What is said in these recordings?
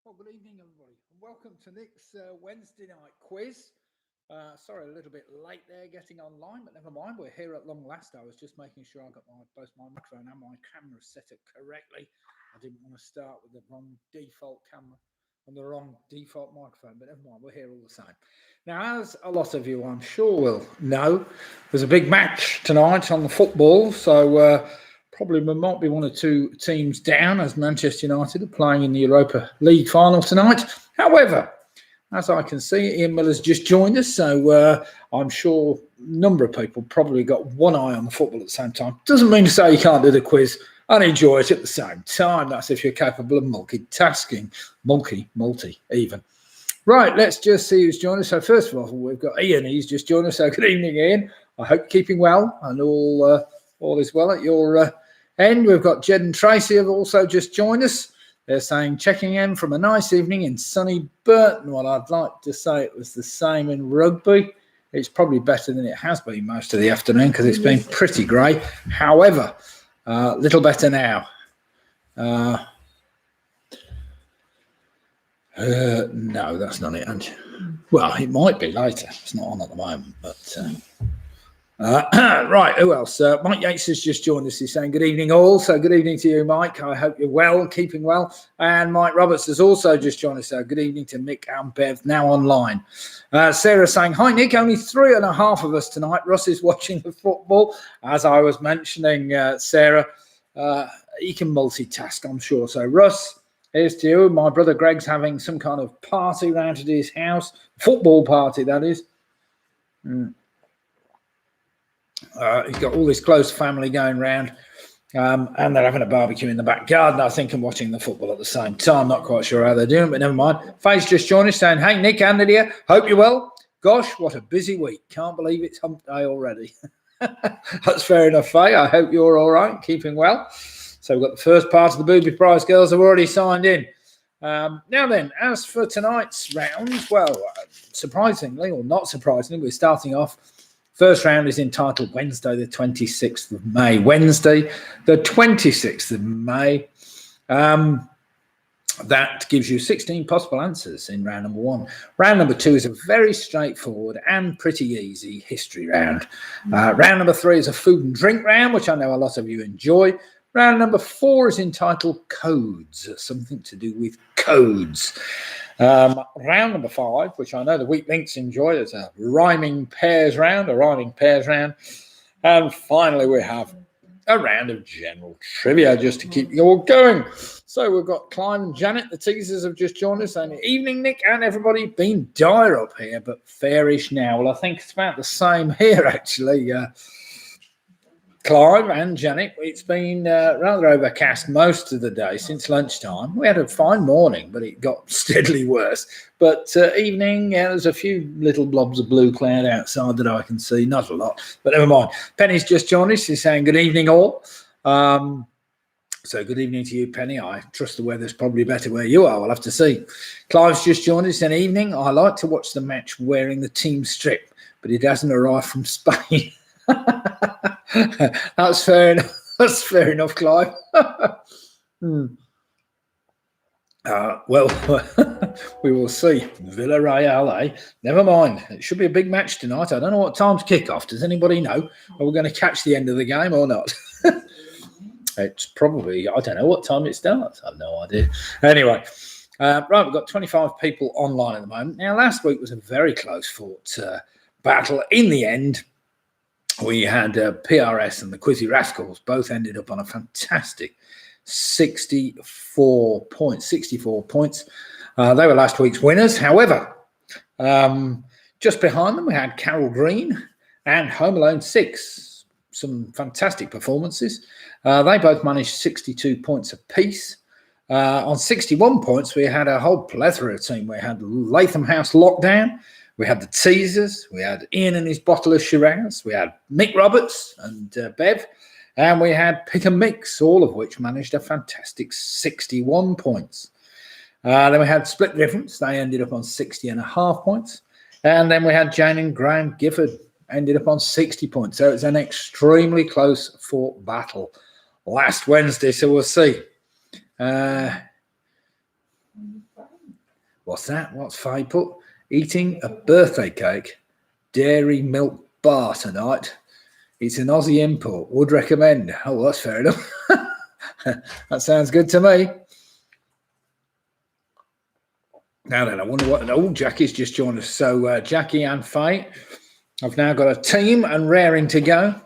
Well, good evening, everybody, and welcome to Nick's Wednesday night quiz. Sorry, a little bit late there getting online, but never mind. We're here at long last. I was just making sure I got both my microphone and my camera set up correctly. I didn't want to start with the wrong default camera and the wrong default microphone, but never mind. We're here all the same. Now, as a lot of you, I'm sure, will know, there's a big match tonight on the football, so probably there might be one or two teams down as Manchester United are playing in the Europa League final tonight. However, as I can see, Ian Miller's just joined us, so I'm sure a number of people probably got one eye on the football at the same time. Doesn't mean to say you can't do the quiz and enjoy it at the same time. That's if you're capable of multitasking, multi even. Right, let's just see who's joined us. So first of all, we've got Ian. He's just joined us. So good evening, Ian. I hope you're keeping well and all is well at your end. We've got Jed and Tracy have also just joined us. They're saying checking in from a nice evening in sunny Burton. Well, I'd like to say it was the same in Rugby. It's probably better than it has been most of the afternoon because it's been pretty grey. However, a little better now. No, that's not it. Well, it might be later. It's not on at the moment, but... right, who else? Mike Yates has just joined us. He's saying good evening all. So good evening to you, Mike. I hope you're well, keeping well. And Mike Roberts has also just joined us. So good evening to Mick and Bev, now online. Sarah saying, hi, Nick. Only 3.5 of us tonight. Russ is watching the football. As I was mentioning, Sarah, he can multitask, I'm sure. So Russ, here's to you. My brother Greg's having some kind of party round at his house. Football party, that is. He's got all his close family going round, and they're having a barbecue in the back garden, I think, and watching the football at the same time. Not quite sure how they're doing, but never mind. Faye's just joined us saying, hey, Nick and Lydia, hope you're well. Gosh, what a busy week. Can't believe it's hump day already. That's fair enough, Faye. I hope you're all right, keeping well. So we've got the first part of the Booby Prize girls have already signed in. Now then, as for tonight's round, well, surprisingly or not surprisingly, we're starting off. First round is entitled Wednesday, the 26th of May. Wednesday, the 26th of May. That gives you 16 possible answers in round number 1. Round number 2 is a very straightforward and pretty easy history round. Round number 3 is a food and drink round, which I know a lot of you enjoy. Round number 4 is entitled Codes, something to do with codes. Round number 5, which I know the Weak Links enjoy, is a rhyming pairs round. And finally, we have a round of general trivia just to keep you all going. So we've got Clive and Janet, the teasers, have just joined us. And evening, Nick, and everybody. Been dire up here, but fairish now. Well, I think it's about the same here, actually. Clive and Janet, it's been rather overcast most of the day since lunchtime. We had a fine morning, but it got steadily worse. But evening, there's a few little blobs of blue cloud outside that I can see. Not a lot, but never mind. Penny's just joined us. She's saying good evening all. So good evening to you, Penny. I trust the weather's probably better where you are. We'll have to see. Clive's just joined us. An evening. I like to watch the match wearing the team strip, but it hasn't arrived from Spain. That's fair enough. That's fair enough, Clive. Well, we will see. Villarreal, eh? Never mind. It should be a big match tonight. I don't know what time's kick-off. Does anybody know? Are we going to catch the end of the game or not? It's probably, I don't know what time it starts. I have no idea. Anyway, right, we've got 25 people online at the moment. Now, last week was a very close-fought battle. In the end, we had PRS and the Quizzy Rascals both ended up on a fantastic 64 points. They were last week's winners. However, just behind them, we had Carol Green and Home Alone 6. Some fantastic performances. They both managed 62 points apiece. On 61 points, we had a whole plethora of team. We had Latham House Lockdown. We had the Teasers, we had Ian and his bottle of Shiraz, we had Mick Roberts and Bev, and we had Pick and Mix, all of which managed a fantastic 61 points. Then we had Split Difference, they ended up on 60.5 points. And then we had Jane and Graham Gifford, ended up on 60 points. So it's an extremely close fought battle last Wednesday, so we'll see. What's that? What's Faye put? Eating a birthday cake, dairy milk bar tonight. It's an Aussie import. Would recommend. Oh, well, that's fair enough. That sounds good to me. Now then, I wonder what... Oh, Jackie's just joined us. So Jackie and Faye, I've now got a team and raring to go.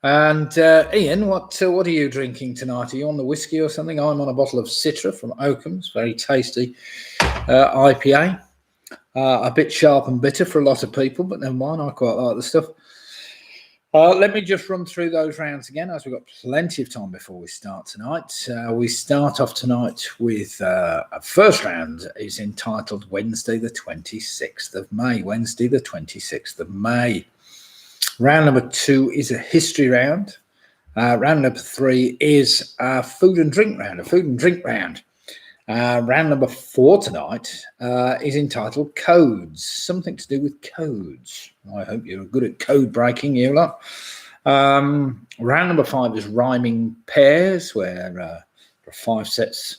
And Ian, what are you drinking tonight? Are you on the whiskey or something? I'm on a bottle of Citra from Oakham's, very tasty IPA. A bit sharp and bitter for a lot of people, but never mind, I quite like the stuff. Let me just run through those rounds again, as we've got plenty of time before we start tonight. We start off tonight with a first round is entitled Wednesday the 26th of May. Wednesday the 26th of May. Round number 2 is a history round. Round number 3 is a food and drink round, round number 4 tonight is entitled Codes, something to do with codes. I hope you're good at code breaking, you lot. Round number 5 is rhyming pairs, where there are 5 sets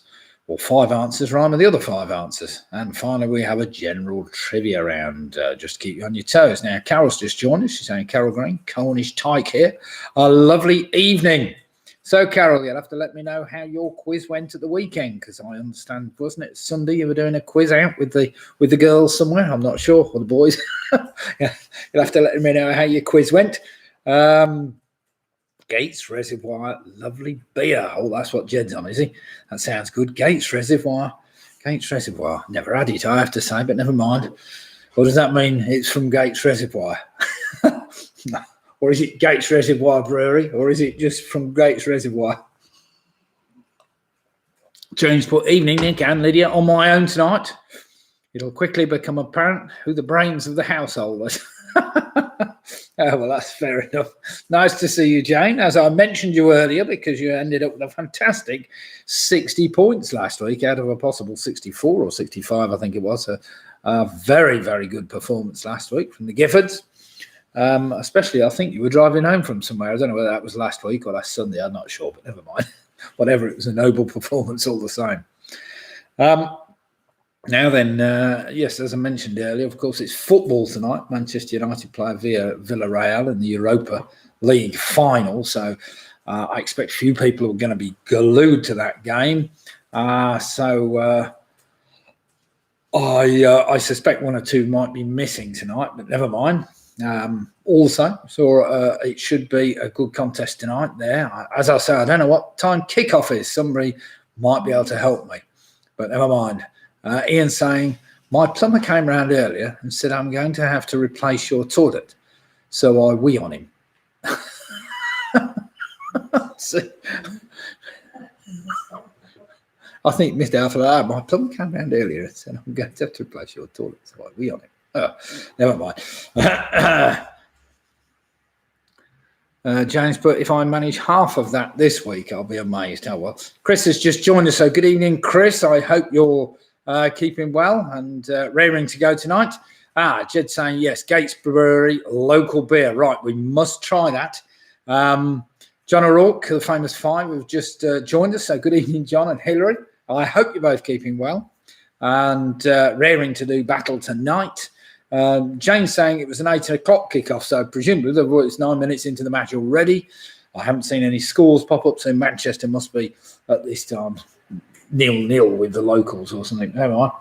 or 5 answers rhyme with the other 5 answers. And finally, we have a general trivia round, just to keep you on your toes. Now, Carol's just joined us. She's saying, Carol Green, Cornish Tyke here. A lovely evening. So, Carol, you'll have to let me know how your quiz went at the weekend, because I understand, wasn't it Sunday you were doing a quiz out with the girls somewhere? I'm not sure, or the boys. Yeah, you'll have to let me know how your quiz went. Gates Reservoir, lovely beer. Oh, that's what Jed's on, is he? That sounds good. Gates Reservoir. Never had it, I have to say, but never mind. Or does that mean it's from Gates Reservoir? No. Or is it Gates Reservoir Brewery? Or is it just from Gates Reservoir? James put, evening, Nick and Lydia, on my own tonight. It'll quickly become apparent who the brains of the household was. Oh, well, that's fair enough. Nice to see you, Jane. As I mentioned you earlier, because you ended up with a fantastic 60 points last week out of a possible 64 or 65, I think it was. A very, very good performance last week from the Giffords. Especially, I think you were driving home from somewhere. I don't know whether that was last week or last Sunday. I'm not sure, but never mind. Whatever, it was a noble performance all the same. Now then, yes, as I mentioned earlier, of course, it's football tonight. Manchester United play via Villarreal in the Europa League final. So I expect few people are going to be glued to that game. I suspect 1 or 2 might be missing tonight, but never mind. It should be a good contest tonight there. As I say, I don't know what time kickoff is. Somebody might be able to help me, but never mind. Ian saying, my plumber came round earlier and said, I'm going to have to replace your toilet. So I wee on him. See? I think Mr. Alpha, my plumber came round earlier and said, I'm going to have to replace your toilet. So I wee on him. Oh, never mind. James put, if I manage half of that this week, I'll be amazed. Oh, well. Chris has just joined us. So good evening, Chris. I hope you're keeping well and raring to go tonight. Jed saying, yes, Gates Brewery, local beer. Right, we must try that. John O'Rourke, the famous 5, have just joined us. So good evening, John and Hillary. I hope you're both keeping well and raring to do battle tonight. James saying it was an 8 o'clock kickoff, so presumably it's 9 minutes into the match already. I haven't seen any scores pop up, so Manchester must be at this time 0-0 with the locals or something. Never mind.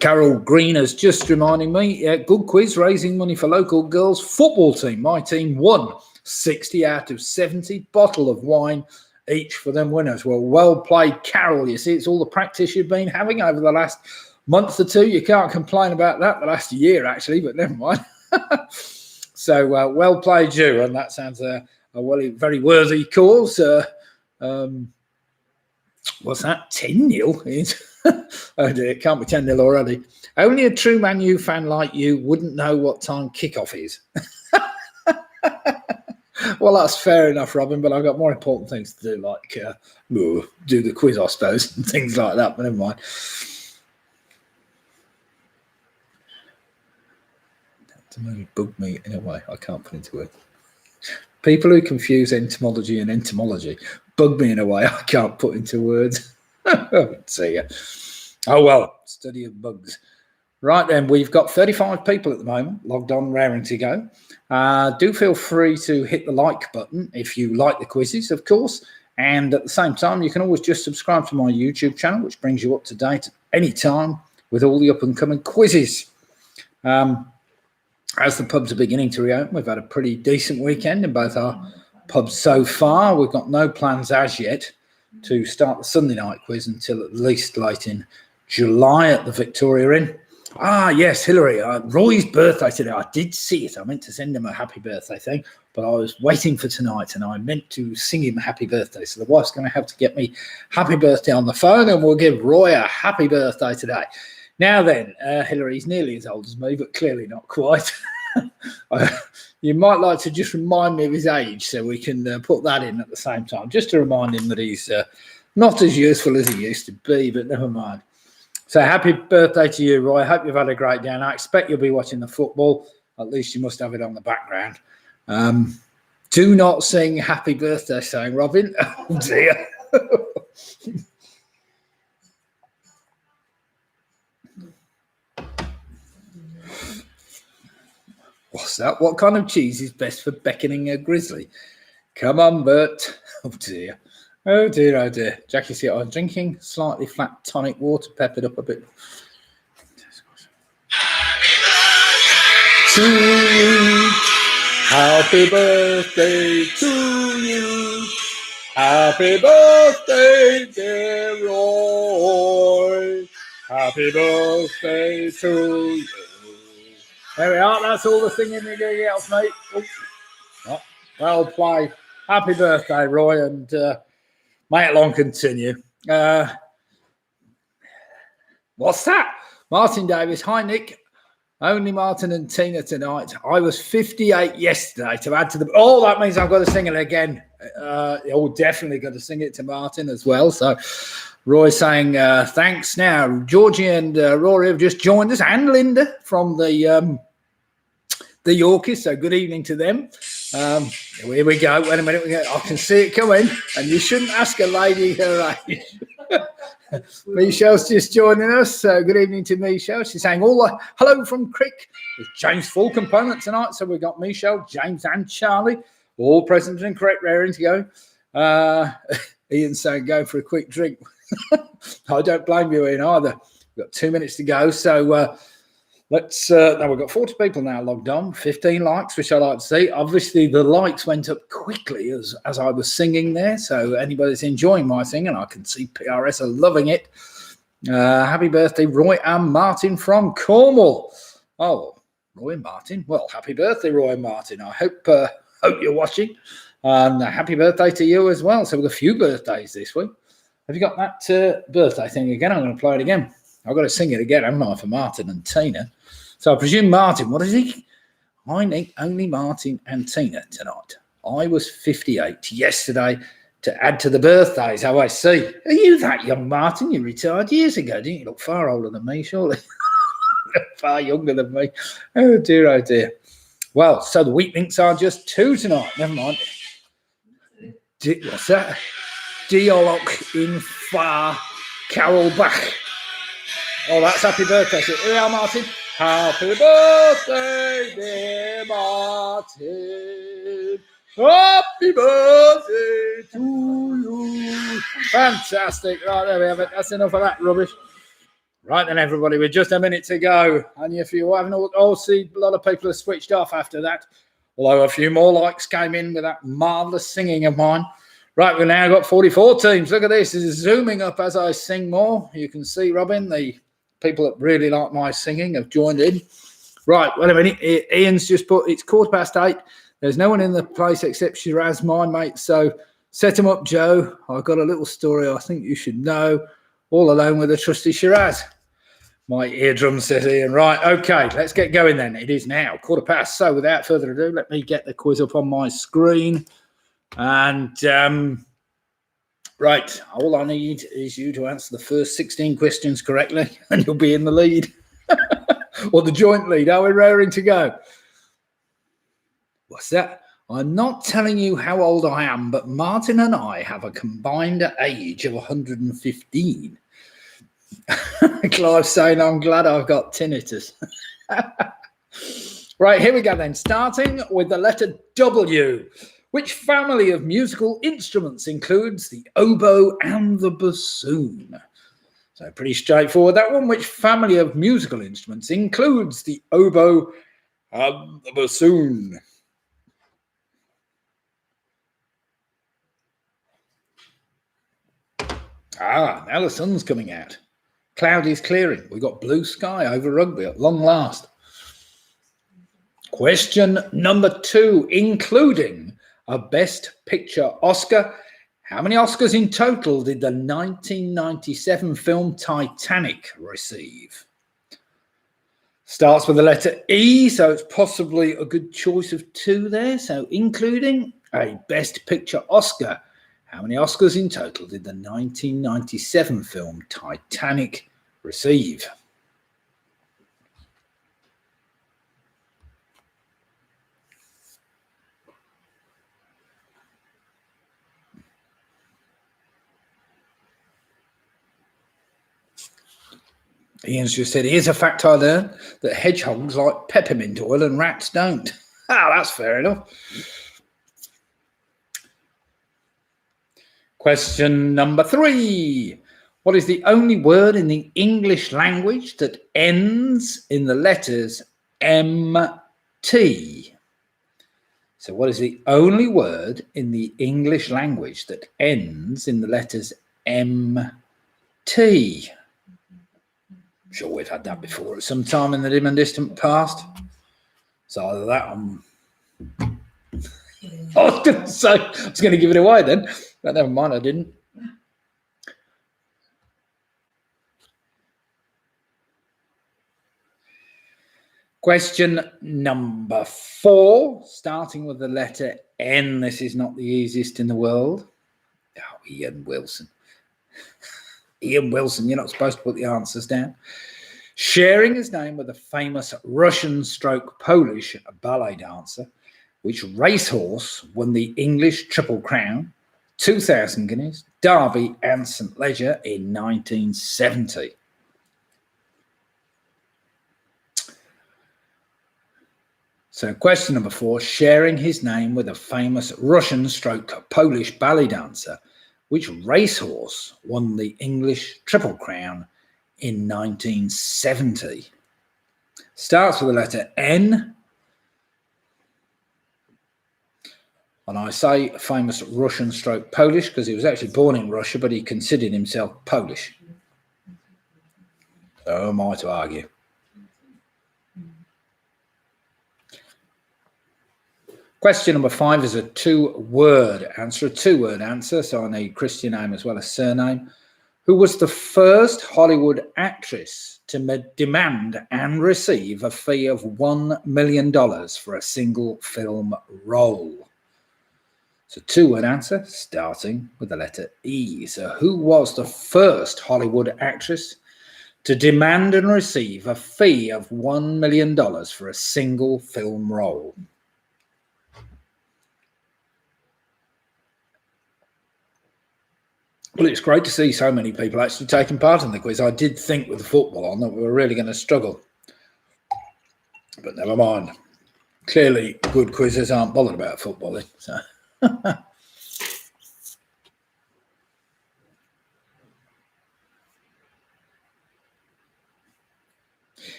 Carol Green is just reminding me, good quiz, raising money for local girls football team. My team won 60 out of 70, bottle of wine each for them winners. Well played, Carol. You see, it's all the practice you've been having over the last month or 2. You can't complain about that. The last year, actually, but never mind. So well played, you. And that sounds a very worthy cause. What's that? 10-0? Oh dear, it can't be 10-0 already. Only a true Man U fan like you wouldn't know what time kickoff is. Well, that's fair enough, Robin, but I've got more important things to do, like do the quiz, I suppose, and things like that, but never mind. That bugged me in a way I can't put into words. People who confuse entomology and entomology bug me in a way I can't put into words. See ya. Oh, well, study of bugs. Right then, we've got 35 people at the moment logged on, raring to go. Do feel free to hit the like button if you like the quizzes, of course. And at the same time, you can always just subscribe to my YouTube channel, which brings you up to date any time with all the up-and-coming quizzes. As the pubs are beginning to reopen, we've had a pretty decent weekend in both our pubs so far. We've got no plans as yet to start the Sunday night quiz until at least late in July at the Victoria Inn. Ah, yes, Hillary, Roy's birthday today. I did see it. I meant to send him a happy birthday thing, but I was waiting for tonight and I meant to sing him a happy birthday. So the wife's going to have to get me happy birthday on the phone and we'll give Roy a happy birthday today. Now then, Hillary's nearly as old as me, but clearly not quite. You might like to just remind me of his age so we can put that in at the same time, just to remind him that he's not as useful as he used to be, but never mind. So happy birthday to you, Roy. I hope you've had a great day. And I expect you'll be watching the football. At least you must have it on the background. Do not sing happy birthday song, Robin. Oh, dear. What's that? What kind of cheese is best for beckoning a grizzly? Come on, Bert. Oh, dear. Oh, dear, oh, dear. Jackie, see, I'm drinking slightly flat tonic water, peppered up a bit. To you. Happy birthday to you. Happy birthday, dear Roy. Happy birthday to you. There we are. That's all the singing you're going to get off, mate. Oh, well played. Happy birthday, Roy, and may it long continue. What's that? Martin Davis. Hi, Nick. Only Martin and Tina tonight. I was 58 yesterday to add to the... Oh, that means I've got to sing it again. Definitely got to sing it to Martin as well. So Roy saying thanks. Now, Georgie and Rory have just joined us, and Linda from the Yorkies. So good evening to them. Here we go. Wait a minute. I can see it coming. And you shouldn't ask a lady her age. Michelle's just joining us. Good evening to Michelle. She's saying hello from Crick. It's James full component tonight. So we've got Michelle, James and Charlie all present and correct, raring to go. Ian's saying go for a quick drink. I don't blame you, Ian, either. We've got 2 minutes to go. So let's now we've got 40 people now logged on, 15 likes, which I like to see. Obviously the likes went up quickly as I was singing there, so anybody that's enjoying my singing, I can see PRS are loving it. Happy birthday, Roy and Martin from Cornwall. Oh, Roy and Martin. Well, happy birthday, Roy and Martin. I hope you're watching, and happy birthday to you as well. So we've got a few birthdays this week. Have you got that birthday thing again? I'm going to play it again. I've got to sing it again, haven't I, for Martin and Tina? So I presume Martin, what is he? I think only Martin and Tina tonight. I was 58 yesterday to add to the birthdays. How I see. Are you that young, Martin? You retired years ago, didn't you? Look far older than me, surely. Far younger than me. Oh, dear, oh, dear. Well, so the weak links are just 2 tonight. Never mind. What's that? Diolok in far Carol Bach. Oh, that's happy birthday. So here we are, Martin. Happy birthday, dear Martin. Happy birthday to you. Fantastic. Right, there we have it. That's enough of that rubbish. Right then, everybody, with just a minute to go. And if you haven't, see, a lot of people have switched off after that. Although a few more likes came in with that marvellous singing of mine. Right, we've now got 44 teams. Look at this. This is zooming up as I sing more. You can see, Robin, the people that really like my singing have joined in. Right, wait a minute. Ian's just put, it's 8:15. There's no one in the place except Shiraz, my mate. So set him up, Joe. I've got a little story I think you should know. All alone with a trusty Shiraz. My eardrum, says Ian. Right, okay, let's get going then. It is now 8:15. So without further ado, let me get the quiz up on my screen. And right, all I need is you to answer the first 16 questions correctly, and you'll be in the lead. Or the joint lead. Are we raring to go? What's that? I'm not telling you how old I am, but Martin and I have a combined age of 115. Clive's saying, I'm glad I've got tinnitus. Right, here we go then. Starting with the letter W. Which family of musical instruments includes the oboe and the bassoon? So pretty straightforward, that one. Which family of musical instruments includes the oboe and the bassoon? Now the sun's coming out. Cloud is clearing. We've got blue sky over Rugby at long last. Question number 2, including a Best Picture Oscar. How many Oscars in total did the 1997 film Titanic receive? Starts with the letter E, so it's possibly a good choice of 2 there. So including a Best Picture Oscar. How many Oscars in total did the 1997 film Titanic receive? Ian's just said, here's a fact I learned, that hedgehogs like peppermint oil and rats don't. That's fair enough. Question number 3. What is the only word in the English language that ends in the letters MT? So what is the only word in the English language that ends in the letters MT? I'm sure we've had that before at some time in the dim and distant past. So either that I was going to say, I was going to give it away then, but never mind, I didn't. Question number 4, starting with the letter N. This is not the easiest in the world. Ian Wilson. Ian Wilson, you're not supposed to put the answers down. Sharing his name with a famous Russian/Polish ballet dancer, which racehorse won the English Triple Crown, 2,000 guineas, Derby and St Leger in 1970? So question number 4, sharing his name with a famous Russian/Polish ballet dancer, which racehorse won the English Triple Crown in 1970? Starts with the letter N. And I say famous Russian/Polish because he was actually born in Russia, but he considered himself Polish. So who am I to argue? Question number 5 is a 2-word answer, so I need Christian name as well as surname. Who was the first Hollywood actress to demand and receive a fee of $1 million for a single film role? So 2-word answer, starting with the letter E. So who was the first Hollywood actress to demand and receive a fee of $1 million for a single film role? Well, it's great to see so many people actually taking part in the quiz. I did think with the football on that we were really going to struggle. But never mind. Clearly, good quizzes aren't bothered about footballing. So.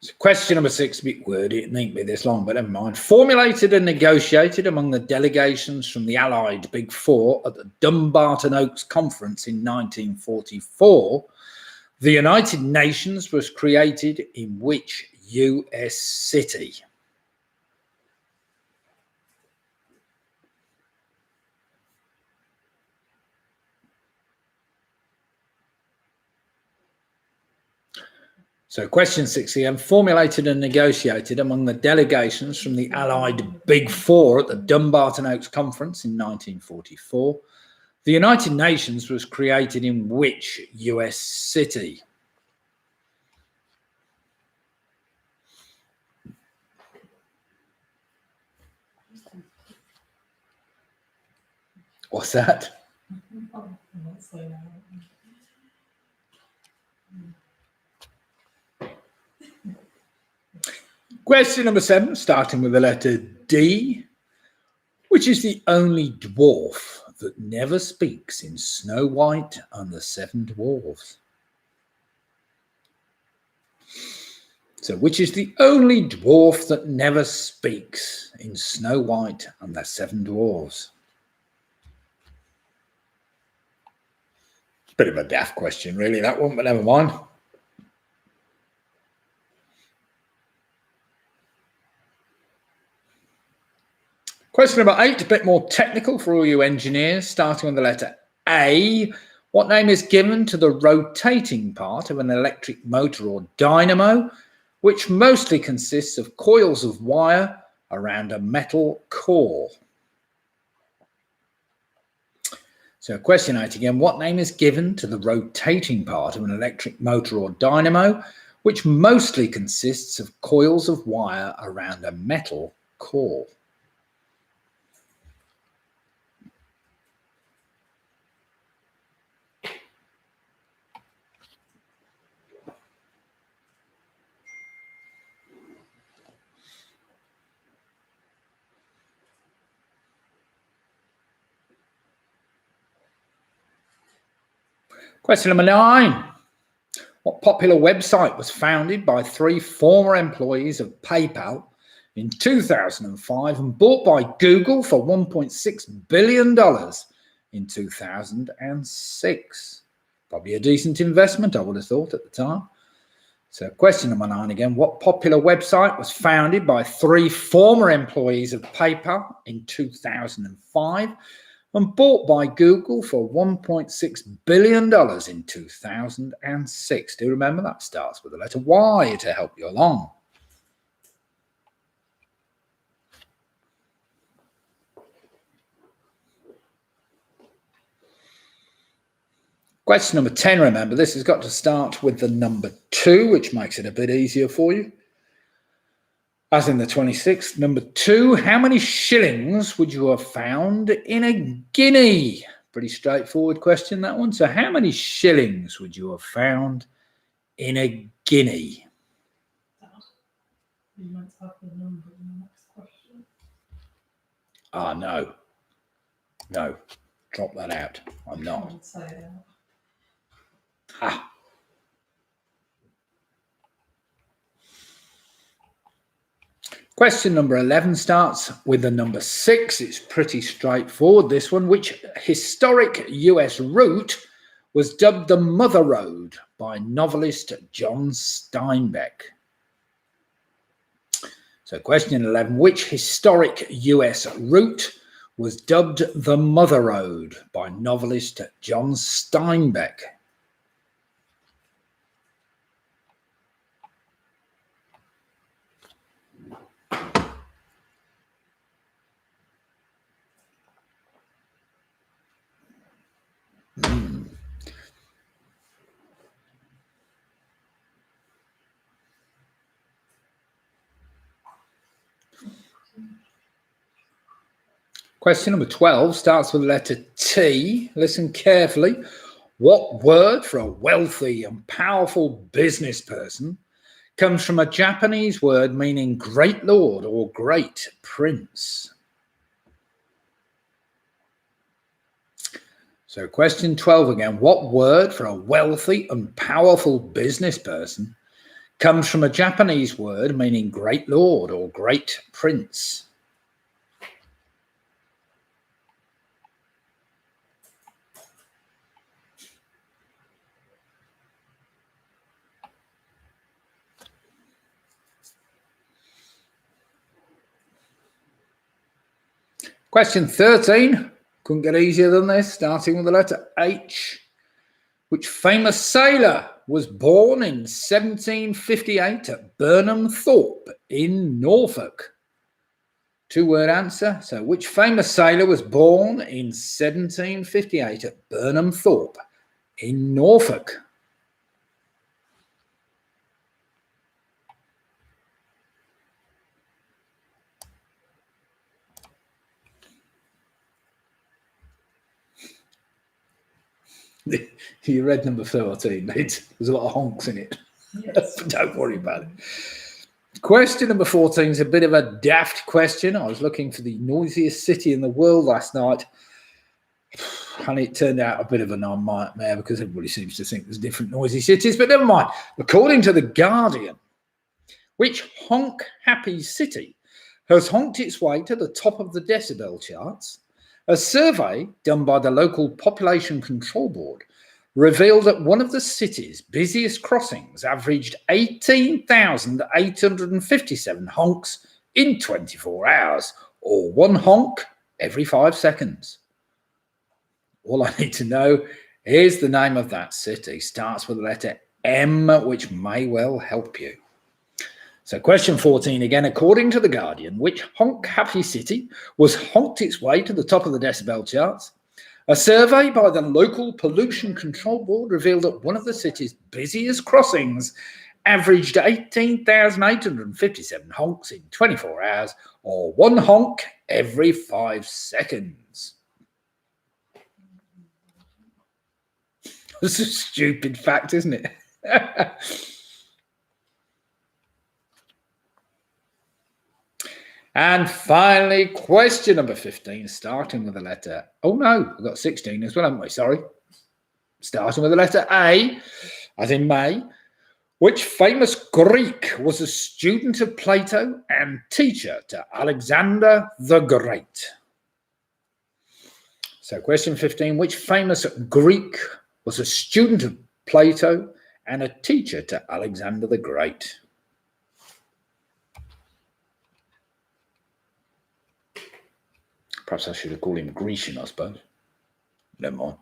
So question number 6, a bit wordy, it needn't be this long, but never mind. Formulated and negotiated among the delegations from the Allied Big Four at the Dumbarton Oaks Conference in 1944, the United Nations was created in which US city? So question 6 again, formulated and negotiated among the delegations from the Allied Big Four at the Dumbarton Oaks Conference in 1944. The United Nations was created in which US city? What's that? Question number 7, starting with the letter D. Which is the only dwarf that never speaks in Snow White and the Seven Dwarfs? So, which is the only dwarf that never speaks in Snow White and the Seven Dwarfs? Bit of a daft question, really, that one, but never mind. Question number 8, a bit more technical for all you engineers, starting with the letter A. What name is given to the rotating part of an electric motor or dynamo, which mostly consists of coils of wire around a metal core? So question 8 again, what name is given to the rotating part of an electric motor or dynamo, which mostly consists of coils of wire around a metal core? Question number 9. What popular website was founded by 3 former employees of PayPal in 2005 and bought by Google for $1.6 billion in 2006? Probably a decent investment, I would have thought at the time. So question number 9 again. What popular website was founded by 3 former employees of PayPal in 2005 and bought by Google for $1.6 billion in 2006. Do you remember that starts with the letter Y to help you along? Question number 10, remember, this has got to start with the number 2, which makes it a bit easier for you. As in the 26th, number 2, how many shillings would you have found in a guinea? Pretty straightforward question, that one. So how many shillings would you have found in a guinea? You might have the number in the next question. Ah, no. No. Drop that out. I'm not. I'd say that. Ha. Question number 11 starts with the number 6. It's pretty straightforward, this one. Which historic US route was dubbed the Mother Road by novelist John Steinbeck? So question 11, which historic US route was dubbed the Mother Road by novelist John Steinbeck? Question number 12 starts with the letter T. Listen carefully. What word for a wealthy and powerful business person comes from a Japanese word meaning great lord or great prince? So question 12 again. What word for a wealthy and powerful business person comes from a Japanese word meaning great lord or great prince? Question 13, couldn't get easier than this, starting with the letter H. Which famous sailor was born in 1758 at Burnham Thorpe in Norfolk? 2-word answer. So which famous sailor was born in 1758 at Burnham Thorpe in Norfolk? You read number 13. There's a lot of honks in it. Yes. Don't worry about it. Question number 14 is a bit of a daft question. I was looking for the noisiest city in the world last night, and it turned out a bit of a nightmare because everybody seems to think there's different noisy cities, but never mind. According to The Guardian, which honk-happy city has honked its way to the top of the decibel charts? A survey done by the local Population Control Board revealed that one of the city's busiest crossings averaged 18,857 honks in 24 hours, or one honk every 5 seconds. All I need to know is the name of that city. Starts with the letter M, which may well help you. So question 14 again, according to The Guardian, which honk-happy city was honked its way to the top of the decibel charts? A survey by the local Pollution Control Board revealed that one of the city's busiest crossings averaged 18,857 honks in 24 hours, or one honk every 5 seconds. That's a stupid fact, isn't it? And finally, question number 15, starting with the letter... Oh, no, we've got 16 as well, haven't we? Sorry. Starting with the letter A, as in May. Which famous Greek was a student of Plato and teacher to Alexander the Great? So question 15, which famous Greek was a student of Plato and a teacher to Alexander the Great? Perhaps I should have called him Grecian, I suppose. Never mind.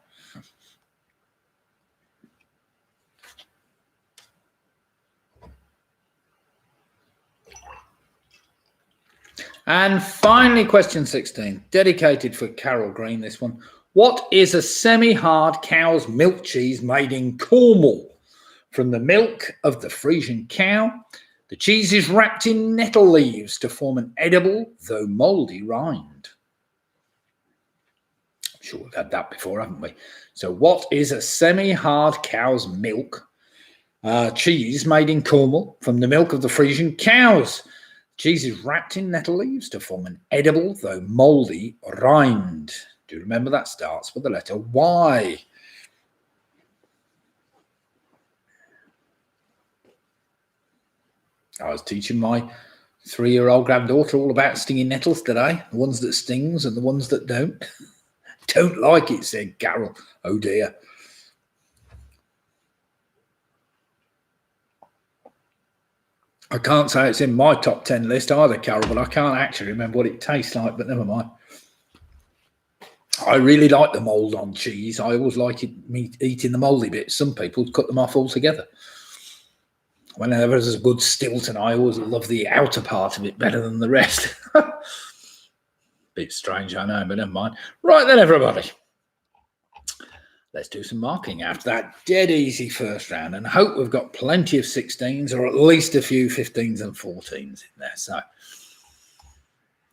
And finally, question 16, dedicated for Carol Green, this one. What is a semi-hard cow's milk cheese made in Cornwall? From the milk of the Frisian cow, the cheese is wrapped in nettle leaves to form an edible, though mouldy, rind. Sure, we've had that before, haven't we? So what is a semi-hard cow's milk cheese made in Cornwall from the milk of the Frisian cows? Cheese is wrapped in nettle leaves to form an edible, though mouldy, rind. Do you remember that starts with the letter Y? I was teaching my 3-year-old granddaughter all about stinging nettles today, the ones that stings and the ones that don't. Don't like it, said Carol. Oh dear. I can't say it's in my top 10 list either, Carol, but I can't actually remember what it tastes like, but never mind. I really like the mould on cheese. I always like eating the mouldy bits. Some people cut them off altogether. Whenever there's a good Stilton, I always love the outer part of it better than the rest. Bit strange, I know, but never mind. Right then, everybody. Let's do some marking after that dead easy first round, and hope we've got plenty of 16s or at least a few 15s and 14s in there. So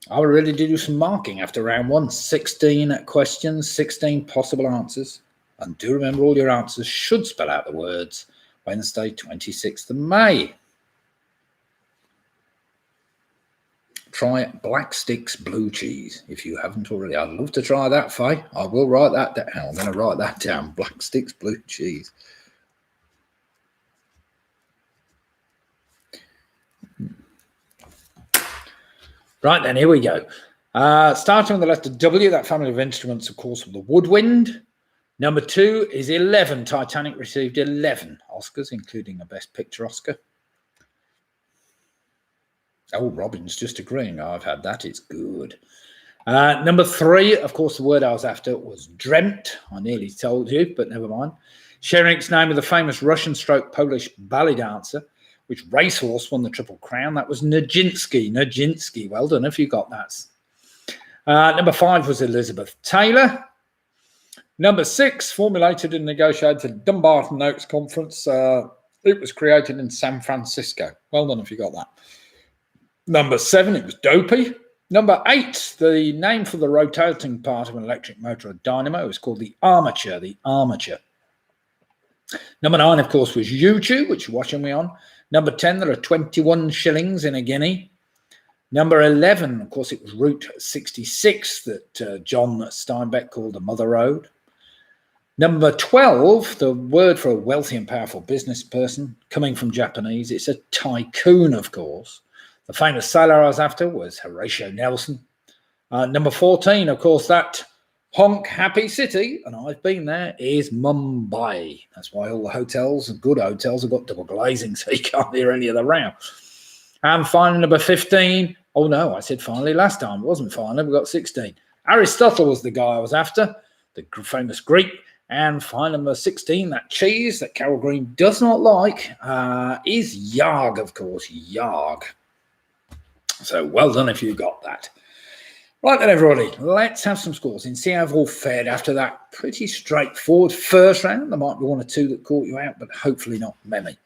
I will ready to do some marking after round 1. 16 questions, 16 possible answers. And do remember, all your answers should spell out the words Wednesday, 26th of May. Try Black Sticks blue cheese if you haven't already. I'd love to try that, Faye. I will write that down. I'm going to write that down. Black Sticks blue cheese. Right then, here we go. Starting with the letter W, that family of instruments, of course, with the woodwind. Number 2 is 11. Titanic received 11 Oscars, including a Best Picture Oscar. Oh, Robin's just agreeing. Oh, I've had that. It's good. Number 3, of course, the word I was after was dreamt. I nearly told you, but never mind. Sharing its name with the famous Russian-Polish ballet dancer, which racehorse won the Triple Crown. That was Nijinsky. Nijinsky. Well done if you got that. Number 5 was Elizabeth Taylor. Number 6, formulated and negotiated at Dumbarton Oaks Conference. It was created in San Francisco. Well done if you got that. Number 7, it was Dopey. Number 8, the name for the rotating part of an electric motor, a dynamo, is called the armature. The armature. Number 9, of course, was YouTube, which you're watching me on. Number 10, there are 21 shillings in a guinea. Number 11, of course, it was Route 66 that John Steinbeck called the Mother Road. Number 12, the word for a wealthy and powerful business person, coming from Japanese, it's a tycoon, of course. The famous sailor I was after was Horatio Nelson. Number 14, of course, that honk happy city, and I've been there, is Mumbai. That's why all the hotels, good hotels, have got double glazing, so you can't hear any of the row. And finally, number 15, oh no, I said finally last time, it wasn't finally, we got 16. Aristotle was the guy I was after, the famous Greek. And finally, number 16, that cheese that Carol Green does not like is Yarg, of course, Yarg. So well done if you got that. Right then, everybody, let's have some scores and see how we've all fared after that pretty straightforward first round. There might be one or two that caught you out, but hopefully not many.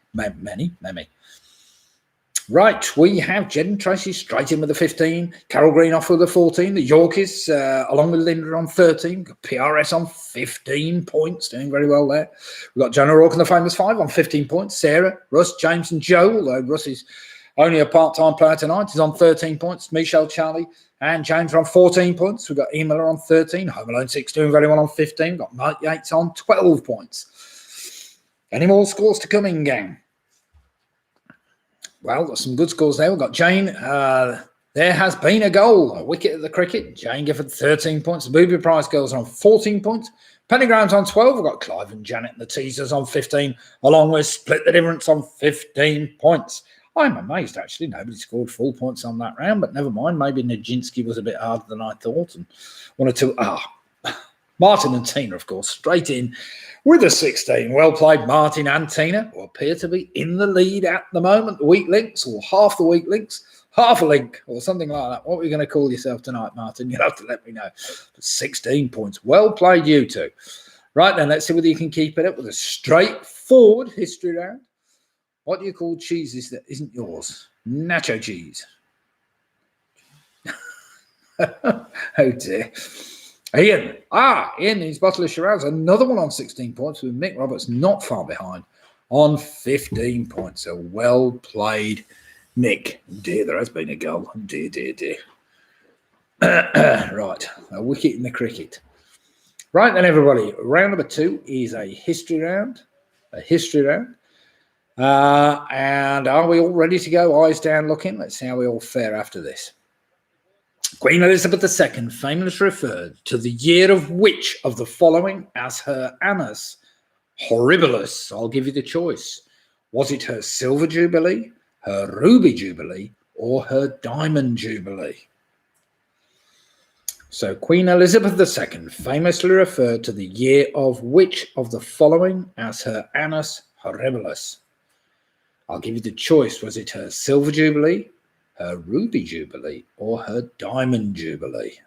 Right, we have Jed and Tracy straight in with the 15, Carol Green off with the 14, the Yorkies along with Linda on 13, got PRS on 15 points, doing very well there. We've got Joan O'Rourke and the famous 5 on 15 points, Sarah, Russ, James and Joe, although Russ is only a part-time player tonight, he's on 13 points, Michelle, Charlie and James are on 14 points. We've got E. Miller on 13, Home Alone 6 doing very well on 15, we've got Mike Yates on 12 points. Any more scores to come in, gang? Well, got some good scores there. We've got Jane. There has been a goal, a wicket at the cricket. Jane Gifford, 13 points. The Booby Prize girls are on 14 points. Penny Graham's on 12. We've got Clive and Janet and the Teasers on 15, along with Split the Difference on 15 points. I'm amazed, actually. Nobody scored full points on that round, but never mind. Maybe Nijinsky was a bit harder than I thought. And one or two. Martin and Tina, of course, straight in with a 16. Well played, Martin and Tina, who appear to be in the lead at the moment. The weak links, or half the weak links, half a link, or something like that. What are you going to call yourself tonight, Martin? You'll have to let me know. 16 points. Well played, you two. Right then, let's see whether you can keep it up with a straightforward history round. What do you call cheeses that isn't yours? Nacho cheese. Oh dear. Ian, his bottle of Shiraz, another one on 16 points with Mick Roberts not far behind on 15 points. So well played, Nick. Dear, there has been a goal. Dear. Right, a wicket in the cricket. Right then, everybody, round number 2 is a history round. And are we all ready to go? Eyes down looking. Let's see how we all fare after this. Queen Elizabeth II famously referred to the year of which of the following as her annus horribilis? I'll give you the choice. Was it her silver jubilee, her ruby jubilee, or her diamond jubilee? So Queen Elizabeth II famously referred to the year of which of the following as her annus horribilis? I'll give you the choice. Was it her silver jubilee, her ruby jubilee, or her diamond jubilee?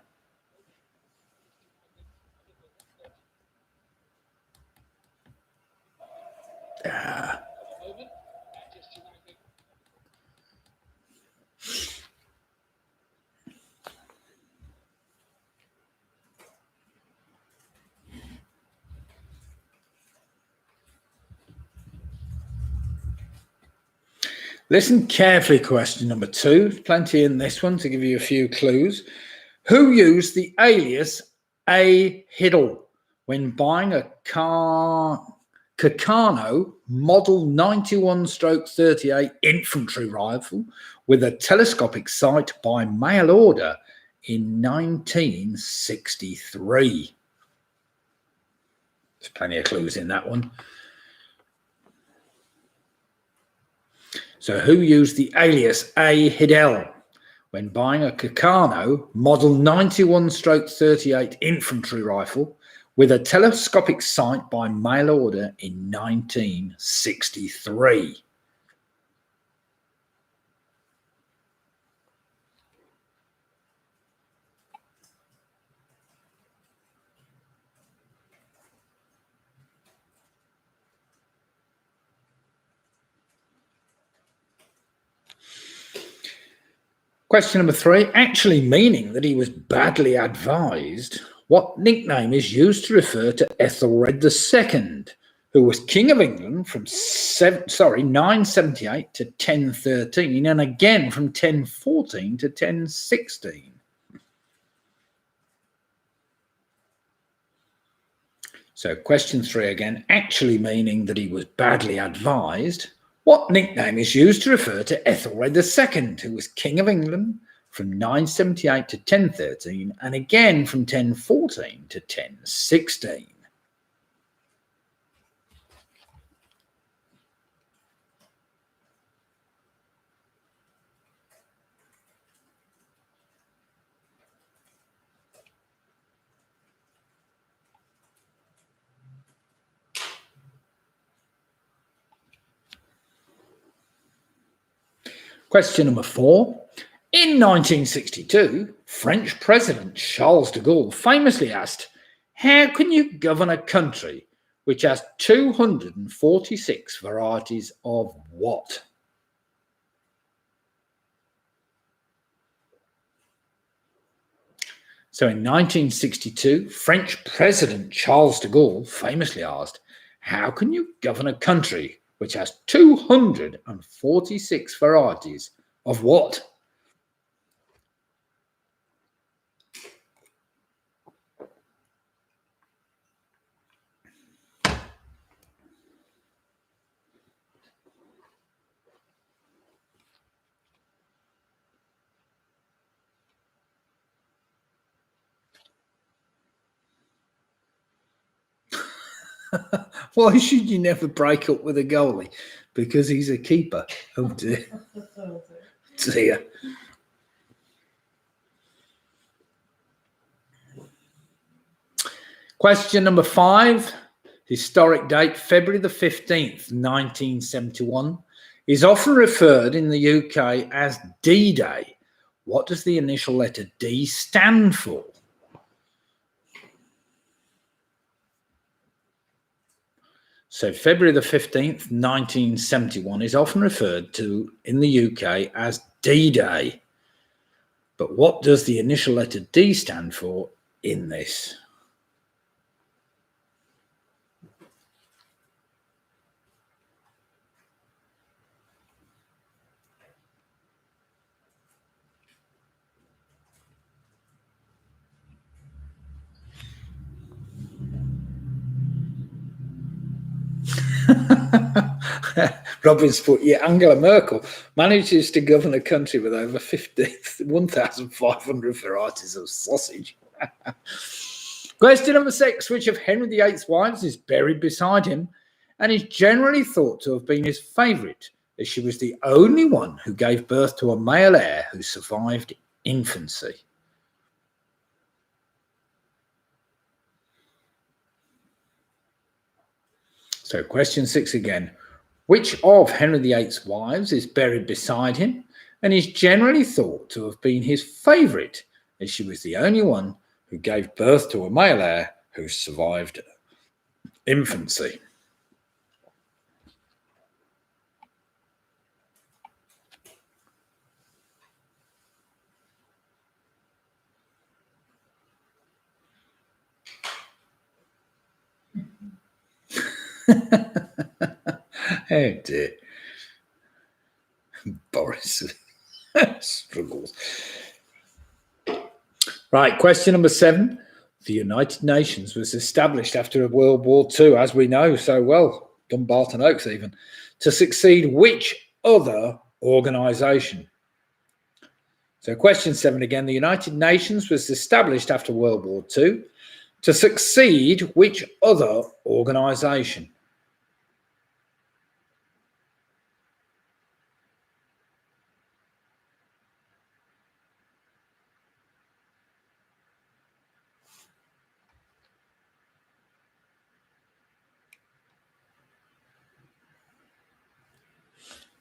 Listen carefully, question number 2. Plenty in this one to give you a few clues. Who used the alias A. Hiddle when buying a Kakano Model 91/38 infantry rifle with a telescopic sight by mail order in 1963? There's plenty of clues in that one. So who used the alias A. Hiddle when buying a Kakano Model 91/38 infantry rifle with a telescopic sight by mail order in 1963? Question number 3, actually meaning that he was badly advised, what nickname is used to refer to Ethelred II, who was King of England from 978 to 1013, and again from 1014 to 1016. So question 3 again, actually meaning that he was badly advised. What nickname is used to refer to Ethelred II, who was King of England from 978 to 1013, and again from 1014 to 1016? Question number 4. In 1962, French President Charles de Gaulle famously asked, "How can you govern a country which has 246 varieties of what?" So in 1962, French President Charles de Gaulle famously asked, "How can you govern a country which has 246 varieties of what?" Why should you never break up with a goalie? Because he's a keeper. Oh dear. Dear. Question number 5. Historic date, February the 15th, 1971, is often referred in the UK as D-Day. What does the initial letter D stand for? So February the 15th, 1971 is often referred to in the UK as D-Day. But what does the initial letter D stand for in this? Robin's put, yeah, Angela Merkel manages to govern a country with over 1,500 varieties of sausage. Question number 6. Which of Henry VIII's wives is buried beside him and is generally thought to have been his favourite, as she was the only one who gave birth to a male heir who survived infancy? So question 6 again. Which of Henry VIII's wives is buried beside him and is generally thought to have been his favourite, as she was the only one who gave birth to a male heir who survived infancy? Oh dear. Boris struggles. Right, question number 7. The United Nations was established after World War II, as we know so well, Dumbarton Oaks even, to succeed which other organisation? So question 7 again. The United Nations was established after World War II to succeed which other organisation?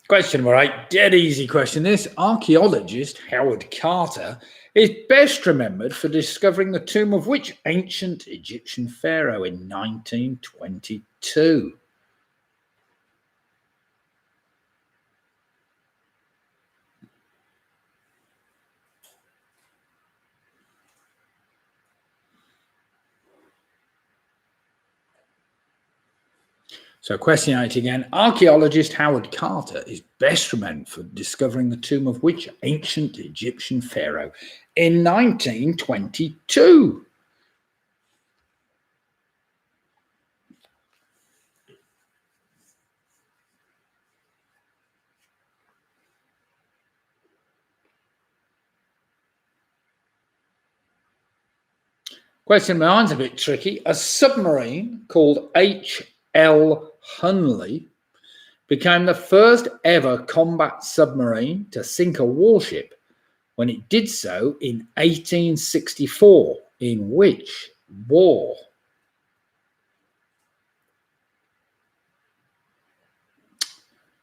Question number 8, dead easy question. This archaeologist, Howard Carter, is best remembered for discovering the tomb of which ancient Egyptian pharaoh in 1922? So question 8 again. Archaeologist Howard Carter is best remembered for discovering the tomb of which ancient Egyptian pharaoh in 1922? Question 9 is a bit tricky. A submarine called H.L. Hunley became the first ever combat submarine to sink a warship when it did so in 1864. In which war?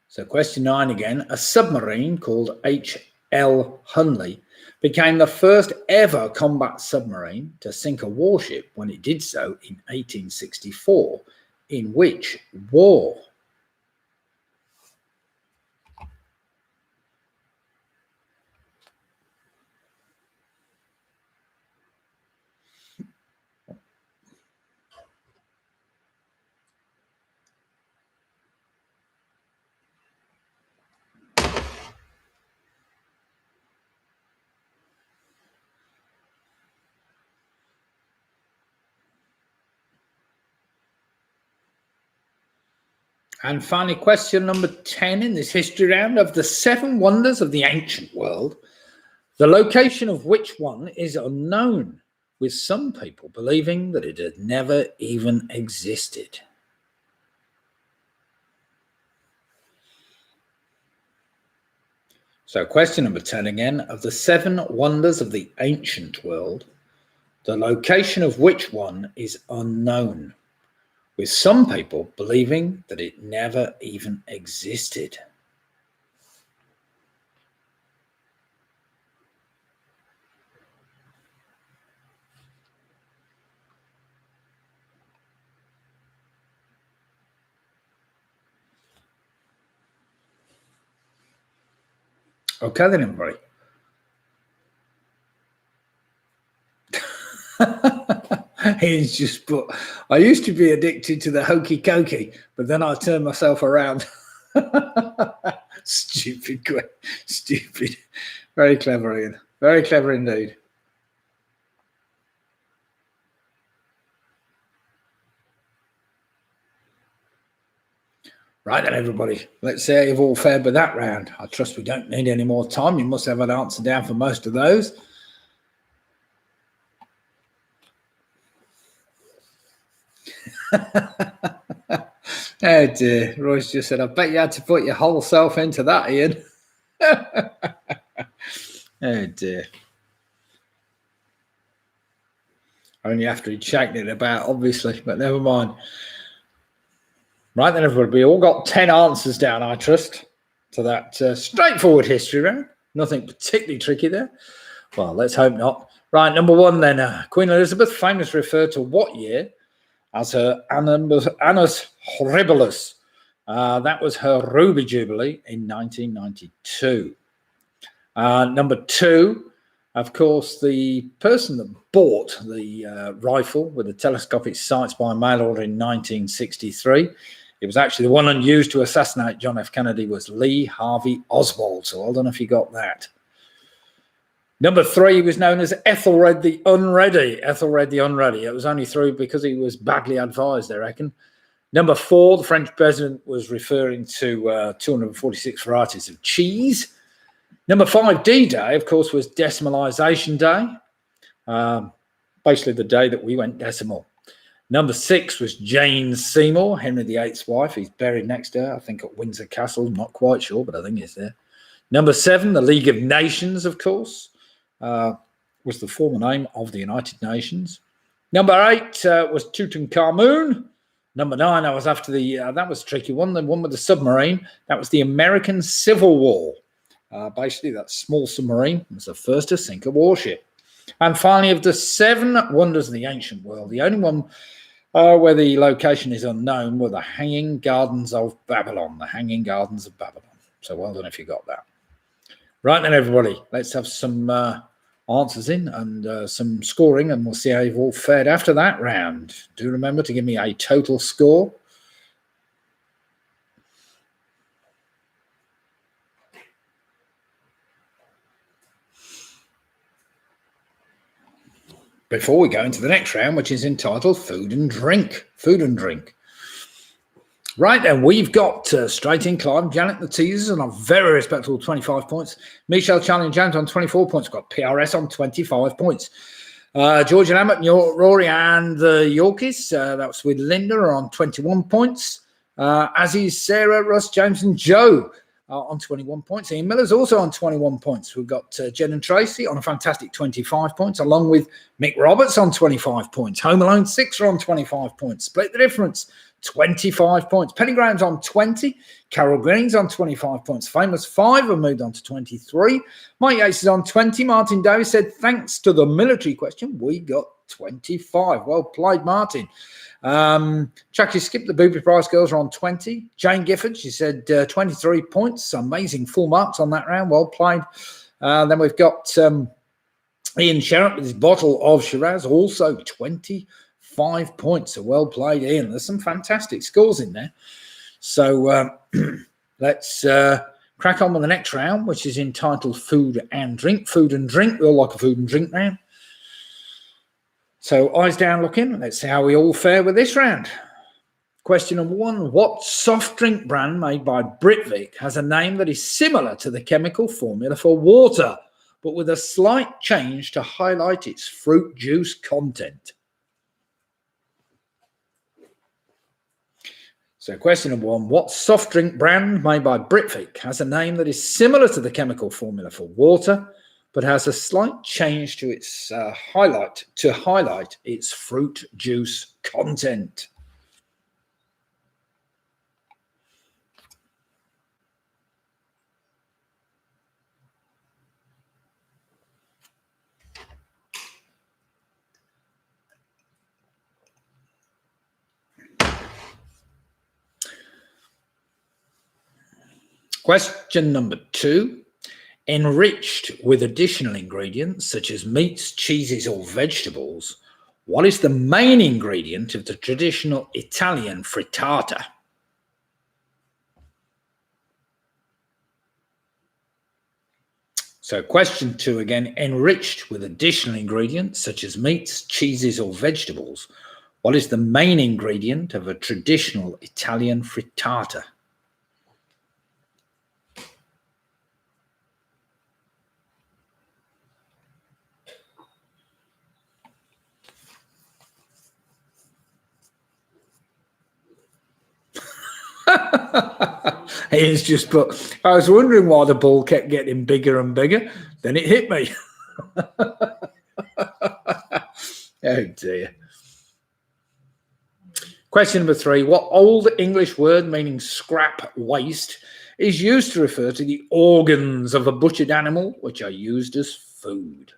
So question 9 again. A submarine called H.L. Hunley became the first ever combat submarine to sink a warship when it did so in 1864. In which war? And finally, question number 10 in this history round. Of the 7 wonders of the ancient world, the location of which one is unknown, with some people believing that it had never even existed? So question number 10 again. Of the 7 wonders of the ancient world, the location of which one is unknown, with some people believing that it never even existed? Okay then, everybody. He's just put, I used to be addicted to the hokey cokey, but then I turned myself around. Stupid. Very clever, Ian. Very clever indeed. Right then, everybody. Let's see how you've all fared with that round. I trust we don't need any more time. You must have an answer down for most of those. Oh dear, Royce just said, I bet you had to put your whole self into that, Ian. Oh dear. Only after he'd shaken it about, obviously, but never mind. Right then, everybody, we all got 10 answers down, I trust, to that straightforward history round. Nothing particularly tricky there. Well, let's hope not. Right, number 1 then. Queen Elizabeth famously referred to what year as her Annus Horribilis? That was her Ruby Jubilee in 1992. Number 2, of course, the person that bought the rifle with the telescopic sights by mail order in 1963, it was actually the one used to assassinate John F. Kennedy, was Lee Harvey Oswald. So I don't know if you got that. Number 3 was known as Ethelred the Unready. Ethelred the Unready. It was only through because he was badly advised, I reckon. Number 4, the French president was referring to 246 varieties of cheese. Number 5, D-Day, of course, was Decimalisation Day. Basically the day that we went decimal. Number 6 was Jane Seymour, Henry VIII's wife. He's buried next to her, I think at Windsor Castle. Not quite sure, but I think he's there. Number 7, the League of Nations, of course. Was the former name of the United Nations. Number 8 was Tutankhamun. Number 9, I was after the, that was a tricky one, the one with the submarine. That was the American Civil War. Basically, that small submarine was the first to sink a warship. And finally, of the 7 wonders of the ancient world, the only one where the location is unknown were the Hanging Gardens of Babylon. The Hanging Gardens of Babylon. So well done if you got that. Right then, everybody, let's have some answers in and some scoring, and we'll see how you've all fared after that round. Do remember to give me a total score. before we go into the next round, which is entitled Food and Drink. Food and Drink. Right then, we've got straight in Clive, Janet the Teasers on a very respectable 25 points. Michelle, Charlie and James on 24 points. We've got PRS on 25 points. George and Emmett, Rory and the Yorkies, that's with Linda, are on 21 points. As is Sarah, Russ, James and Joe on 21 points. Ian Miller's also on 21 points. We've got Jen and Tracy on a fantastic 25 points, along with Mick Roberts on 25 points. Home Alone 6 are on 25 points. Split the Difference, 25 points. Penny Graham's on 20. Carol Green's on 25 points. Famous 5 have moved on to 23. Mike Yates is on 20. Martin Davis said, thanks to the military question, we got 25. Well played, Martin. Chucky skipped the Booby Price girls are on 20. Jane Gifford, she said 23 points. Amazing full marks on that round. Well played. Then we've got Ian Sherratt with his bottle of Shiraz, also 25 points. So well played, Ian. There's some fantastic scores in there. So let's crack on with the next round, which is entitled Food and Drink. Food and Drink. We all like a food and drink round. So eyes down looking. Let's see how we all fare with this round. Question number 1. What soft drink brand made by Britvic has a name that is similar to the chemical formula for water, but with a slight change to highlight its fruit juice content? So question number 1, what soft drink brand made by Britvic has a name that is similar to the chemical formula for water, but has a slight change to its highlight its fruit juice content? Question number 2. Enriched with additional ingredients such as meats, cheeses, or vegetables, what is the main ingredient of the traditional Italian frittata? So question 2 again, enriched with additional ingredients such as meats, cheeses, or vegetables, what is the main ingredient of a traditional Italian frittata? Ian's just put, I was wondering why the ball kept getting bigger and bigger. Then it hit me. Oh dear. Question number 3. What old English word meaning scrap waste is used to refer to the organs of a butchered animal which are used as food?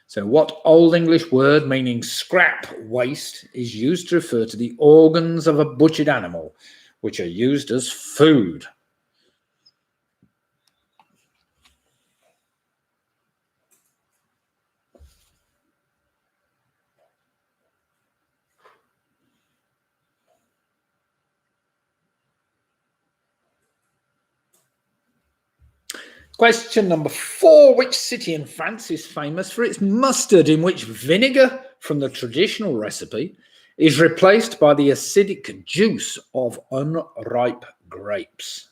So what Old English word meaning scrap waste is used to refer to the organs of a butchered animal which are used as food? Question number 4. Which city in France is famous for its mustard, in which vinegar from the traditional recipe is replaced by the acidic juice of unripe grapes?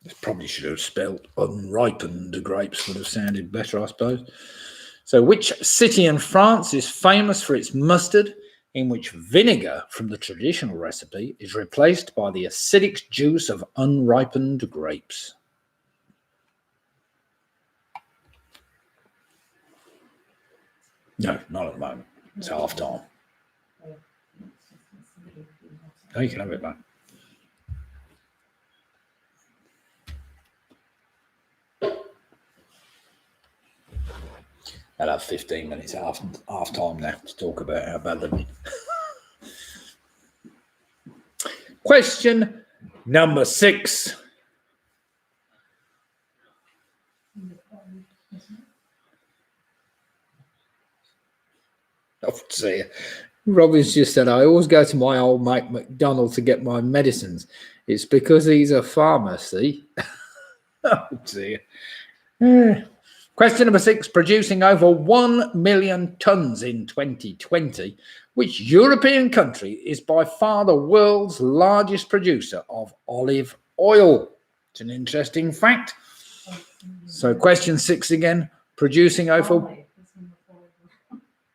This probably should have spelled unripened grapes, would have sounded better, I suppose. So which city in France is famous for its mustard, in which vinegar from the traditional recipe is replaced by the acidic juice of unripened grapes? No, not at the moment. It's half time. No, you can have it back. I'll have 15 minutes half time now to talk about how bad they've been. Question number 6. Oh, dear. Robin's just said, I always go to my old mate McDonald to get my medicines. It's because he's a pharmacy. Oh, dear. Question number 6. Producing over 1 million tonnes in 2020, which European country is by far the world's largest producer of olive oil? It's an interesting fact. So question 6 again. Producing over...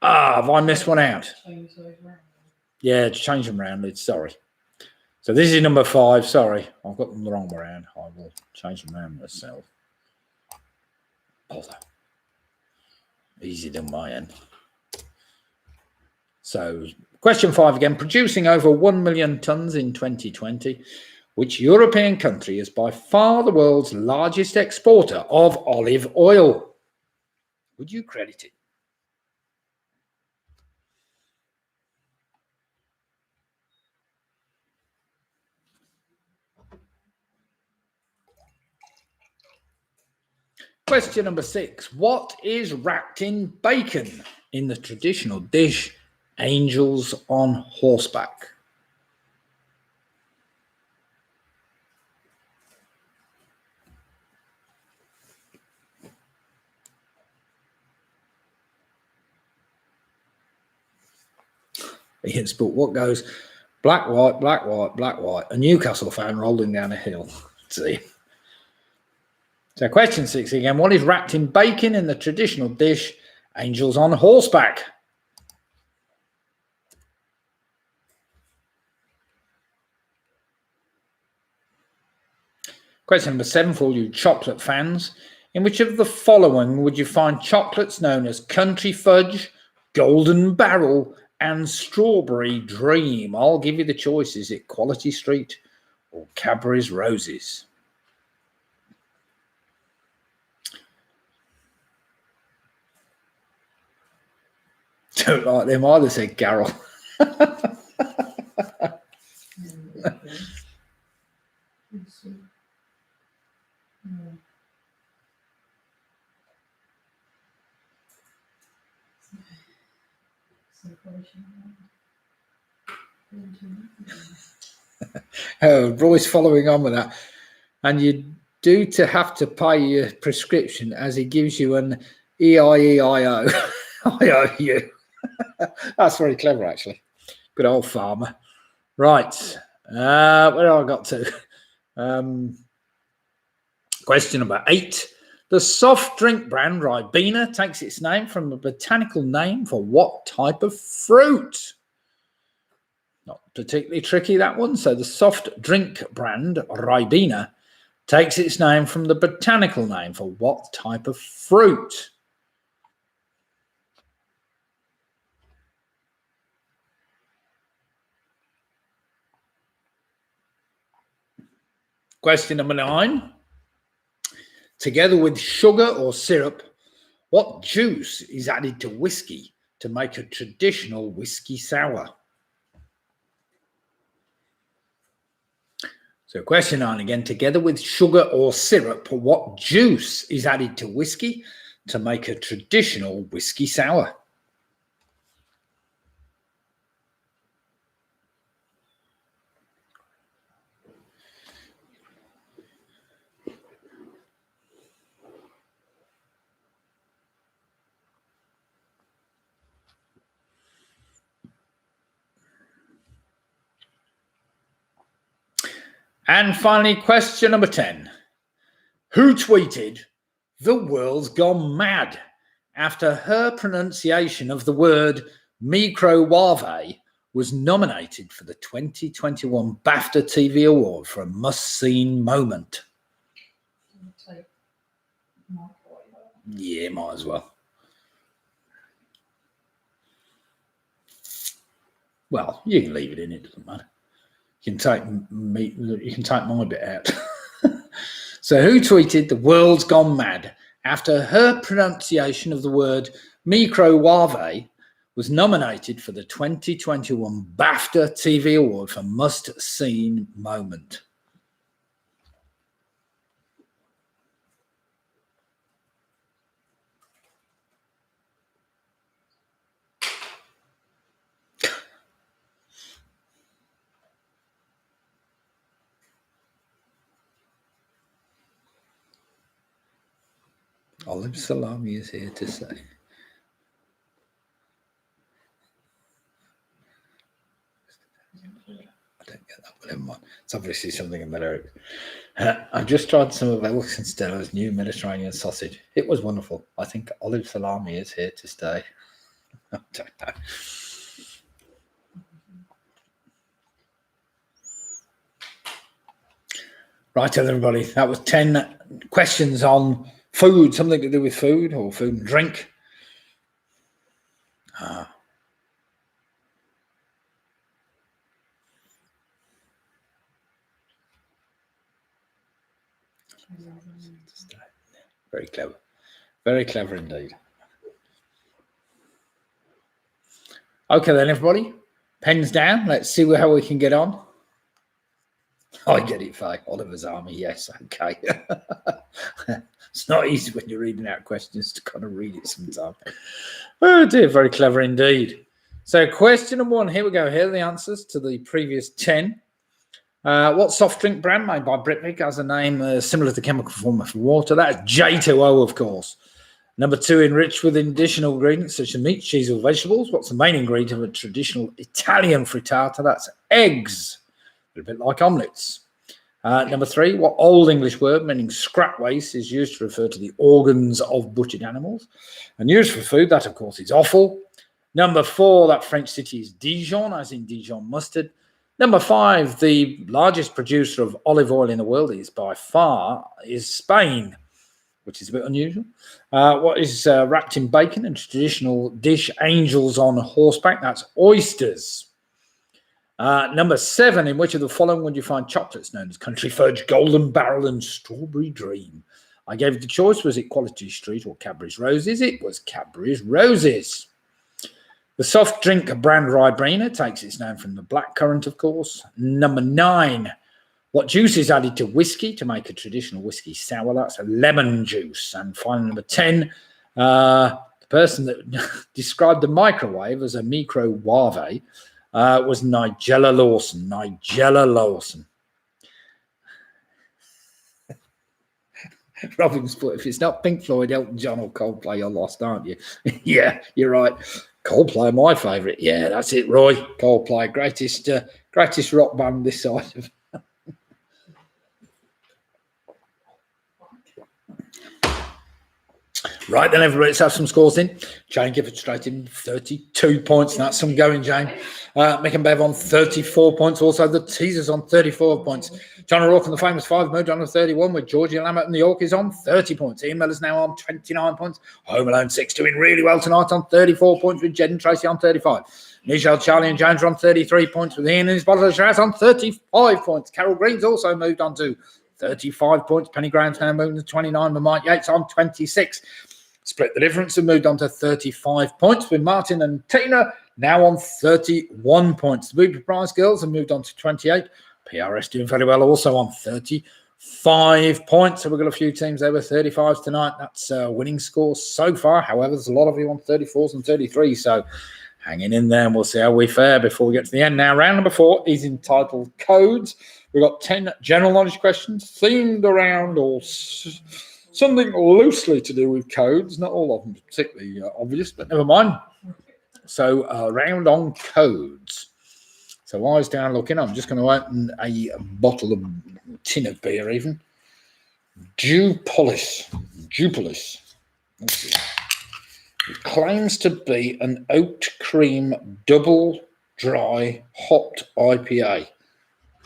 have I missed one out? Yeah, change them around, Liz. Sorry. So this is number 5. Sorry, I've got them the wrong way around. I will change them around myself. Bother. Easy done my end. So question 5 again. Producing over 1 million tonnes in 2020, which European country is by far the world's largest exporter of olive oil? Would you credit it? Question number 6. What is wrapped in bacon in the traditional dish Angels on Horseback? Yes, but what goes black, white, black, white, black, white, a Newcastle fan rolling down a hill? See. So question 6 again. What is wrapped in bacon in the traditional dish Angels on Horseback? Question number 7 for all you chocolate fans. In which of the following would you find chocolates known as Country Fudge, Golden Barrel, and Strawberry Dream? I'll give you the choice. Is it Quality Street or Cadbury's Roses? Don't like them either, said Carol. Roy's following on with that. And you do have to pay your prescription as he gives you an EIEIO IOU. That's very clever, actually. Good old farmer. Right. Where have I got to? Question number 8. The soft drink brand Ribena takes its name from a botanical name for what type of fruit? Not particularly tricky, that one. So the soft drink brand Ribena takes its name from the botanical name for what type of fruit? Question number 9. Together with sugar or syrup, what juice is added to whiskey to make a traditional whiskey sour? So question 9 again. Together with sugar or syrup, what juice is added to whiskey to make a traditional whiskey sour? And finally, question number 10. Who tweeted, "The world's gone mad," after her pronunciation of the word microwave was nominated for the 2021 BAFTA TV Award for a must-seen moment? Yeah, might as well. Well, you can leave it in, it doesn't matter. You can take my bit out. So who tweeted, "The world's gone mad," after her pronunciation of the word microwave was nominated for the 2021 BAFTA TV Award for must-seen moment? Olive salami is here to say. I don't get that, but never mind. It's obviously something in the lyrics. I've just tried some of Elks and Stella's new Mediterranean sausage. It was wonderful. I think olive salami is here to stay. I don't know. Right, everybody. That was 10 questions on food, something to do with food or food and drink. Very clever. Very clever indeed. Okay then, everybody. Pens down. Let's see how we can get on. I get it, Faye. Oliver's Army, yes, okay. It's not easy when you're reading out questions to kind of read it sometimes. Oh dear, very clever indeed. So question number 1, here we go. Here are the answers to the previous 10. What soft drink brand made by Britvic has a name similar to chemical formula for water? That's J2O, of course. Number 2, enriched with additional ingredients such as meat, cheese, or vegetables. What's the main ingredient of a traditional Italian frittata? That's eggs. A bit like omelettes. Number 3, what old English word meaning scrap waste is used to refer to the organs of butchered animals and used for food? That, of course, is offal. Number 4, that French city is Dijon, as in Dijon mustard. Number 5, the largest producer of olive oil in the world is by far Spain, which is a bit unusual. What is wrapped in bacon and traditional dish angels on horseback? That's oysters. Number 7, in which of the following would you find chocolates known as Country Fudge, Golden Barrel, and Strawberry Dream? I gave it the choice. Was it Quality Street or Cadbury's Roses? It was Cadbury's Roses. The soft drink brand Ribena takes its name from the blackcurrant, of course. Number 9, what juice is added to whiskey to make a traditional whiskey sour? That's a lemon juice. And finally, number 10, the person that described the microwave as a microwave was Nigella Lawson. Nigella Lawson. Robin's put, if it's not Pink Floyd, Elton John, or Coldplay, you're lost, aren't you? Yeah, you're right. Coldplay, my favourite. Yeah, that's it, Roy. Coldplay, greatest rock band this side of. Right then, everybody, let's have some scores in. Jane Gifford straight in 32 points. That's some going, Jane. Mick and Bev on 34 points. Also, the teasers on 34 points. John O'Rourke and the Famous Five moved on to 31, with Georgie Lambert and the Yorkies on 30 points. Ian Miller's now on 29 points. Home Alone 6 doing really well tonight on 34 points, with Jed and Tracy on 35. Michelle, Charlie and James are on 33 points, with Ian and his bottle of Shiraz on 35 points. Carol Green's also moved on to 35 points. Penny Graham's now moving to 29, with Mike Yates on 26. Split the difference and moved on to 35 points, with Martin and Tina now on 31 points. The Booby Prize girls have moved on to 28. PRS doing very well, also on 35 points. So we've got a few teams there with 35s tonight. That's winning scores so far. However, there's a lot of you on 34s and 33s. So hanging in there and we'll see how we fare before we get to the end. Now, round number 4 is entitled Codes. We've got 10 general knowledge questions themed around or something loosely to do with codes. Not all of them particularly obvious, but never mind. So round on codes. So eyes down looking. I'm just going to open a bottle of tin of beer even. Dupolis. It claims to be an oat cream double dry hopped IPA.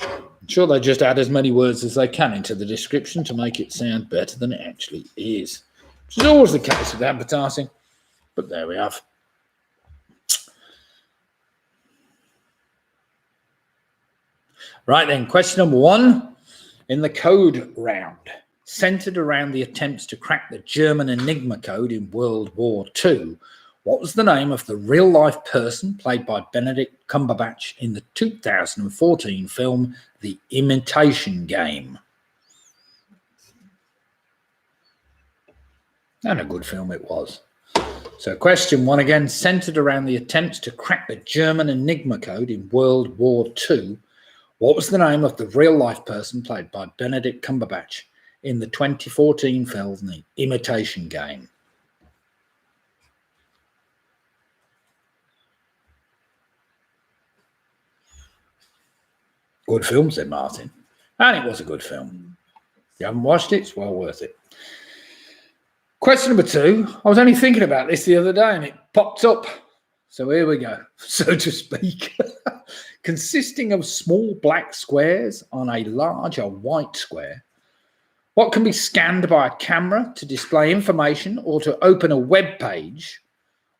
I'm sure they just add as many words as they can into the description to make it sound better than it actually is. Which is always the case with advertising. But there we have. Right then, question number 1 in the code round, centered around the attempts to crack the German Enigma code in World War II. What was the name of the real-life person played by Benedict Cumberbatch in the 2014 film The Imitation Game? And a good film it was. So question 1 again, centered around the attempts to crack the German Enigma code in World War II. What was the name of the real-life person played by Benedict Cumberbatch in the 2014 film The Imitation Game? Good film, said Martin. And it was a good film. If you haven't watched it, it's well worth it. Question number 2. I was only thinking about this the other day and it popped up. So here we go, so to speak. Consisting of small black squares on a larger white square, what can be scanned by a camera to display information or to open a web page?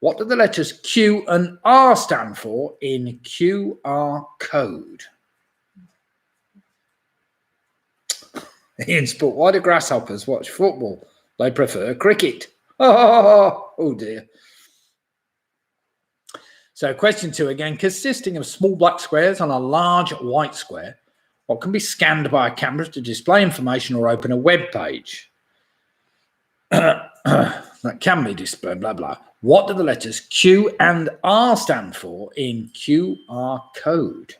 What do the letters Q and R stand for in QR code? Ian's put, why do grasshoppers watch football? They prefer cricket. Oh dear. So question 2 again, consisting of small black squares on a large white square, what can be scanned by a camera to display information or open a web page? That can be displayed, blah, blah. What do the letters Q and R stand for in QR code?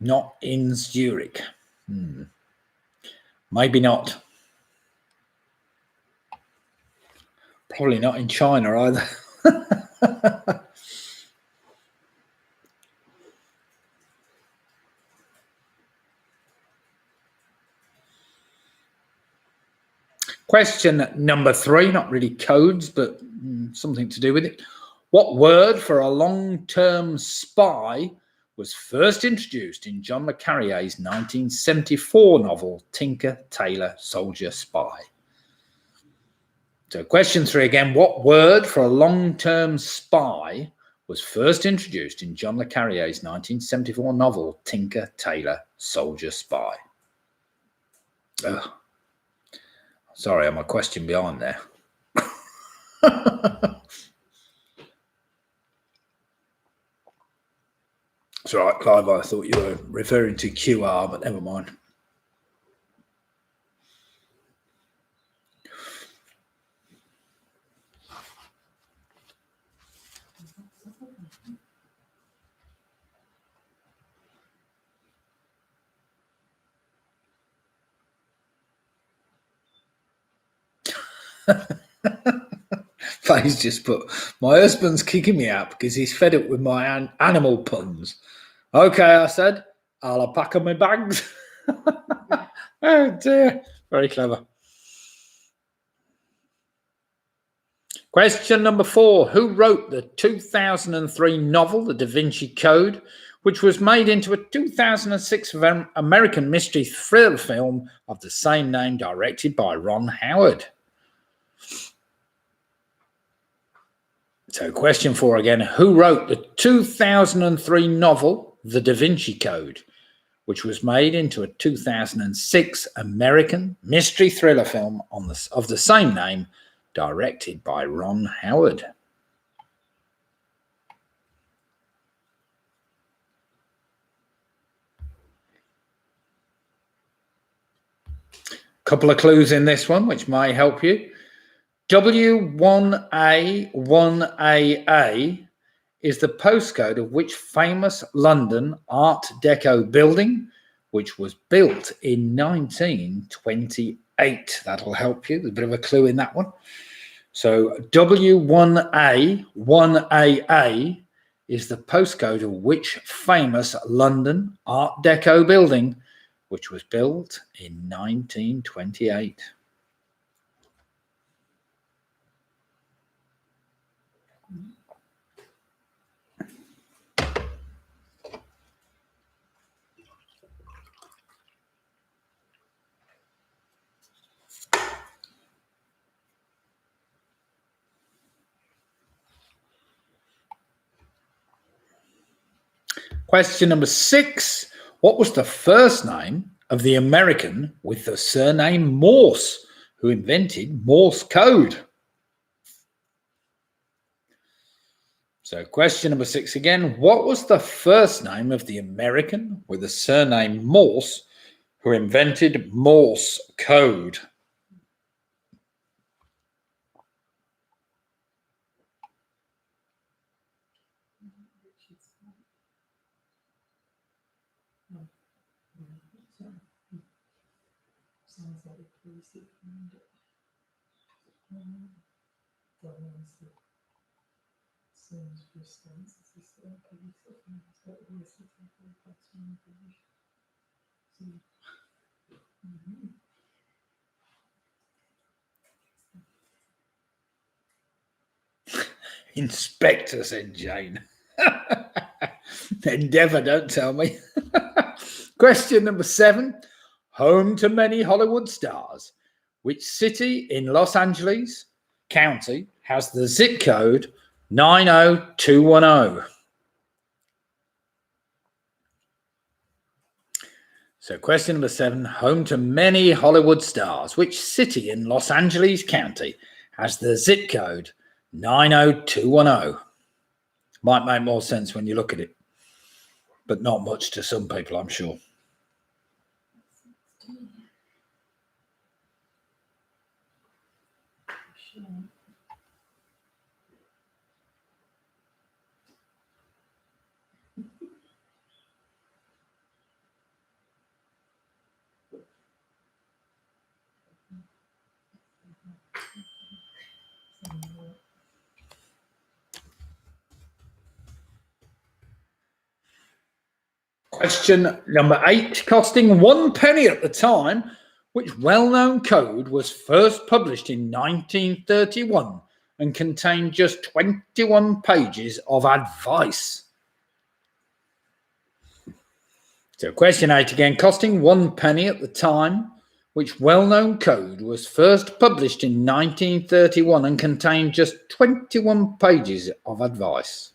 Not in Zurich. Maybe not. Probably not in China either. Question number 3, not really codes, but something to do with it. What word for a long-term spy was first introduced in John le Carrier's 1974 novel, Tinker, Tailor, Soldier, Spy? So question 3 again, what word for a long-term spy was first introduced in John le Carrier's 1974 novel, Tinker, Tailor, Soldier, Spy? Ugh. Sorry, I'm a question behind there. It's all right, Clive, I thought you were referring to QR, but never mind. Faye's just put, my husband's kicking me out because he's fed up with my animal puns. Okay, I said, I'll pack up my bags. Oh dear, very clever. Question number 4. Who wrote the 2003 novel, The Da Vinci Code, which was made into a 2006 American mystery thriller film of the same name, directed by Ron Howard? So question 4 again. Who wrote the 2003 novel, The Da Vinci Code, which was made into a 2006 American mystery thriller film of the same name, directed by Ron Howard? Couple of clues in this one, which may help you. W1A1AA is the postcode of which famous London Art Deco building, which was built in 1928. That'll help you. There's a bit of a clue in that one. So W1A1AA is the postcode of which famous London Art Deco building, which was built in 1928. Question number 6. What was the first name of the American with the surname Morse who invented Morse code? So question number 6 again. What was the first name of the American with the surname Morse who invented Morse code? Sounds like a basic find it. Same response as this basic find it. But yes, it's a that's one position. Inspector, said Jane. Endeavour, don't tell me. Question number 7. Home to many Hollywood stars. Which city in Los Angeles County has the zip code 90210? So question number 7. Home to many Hollywood stars. Which city in Los Angeles County has the zip code 90210? Might make more sense when you look at it, but not much to some people, I'm sure. Question number 8, costing 1 penny at the time, which well-known code was first published in 1931 and contained just 21 pages of advice. So question 8 again, costing 1 penny at the time, which well-known code was first published in 1931 and contained just 21 pages of advice.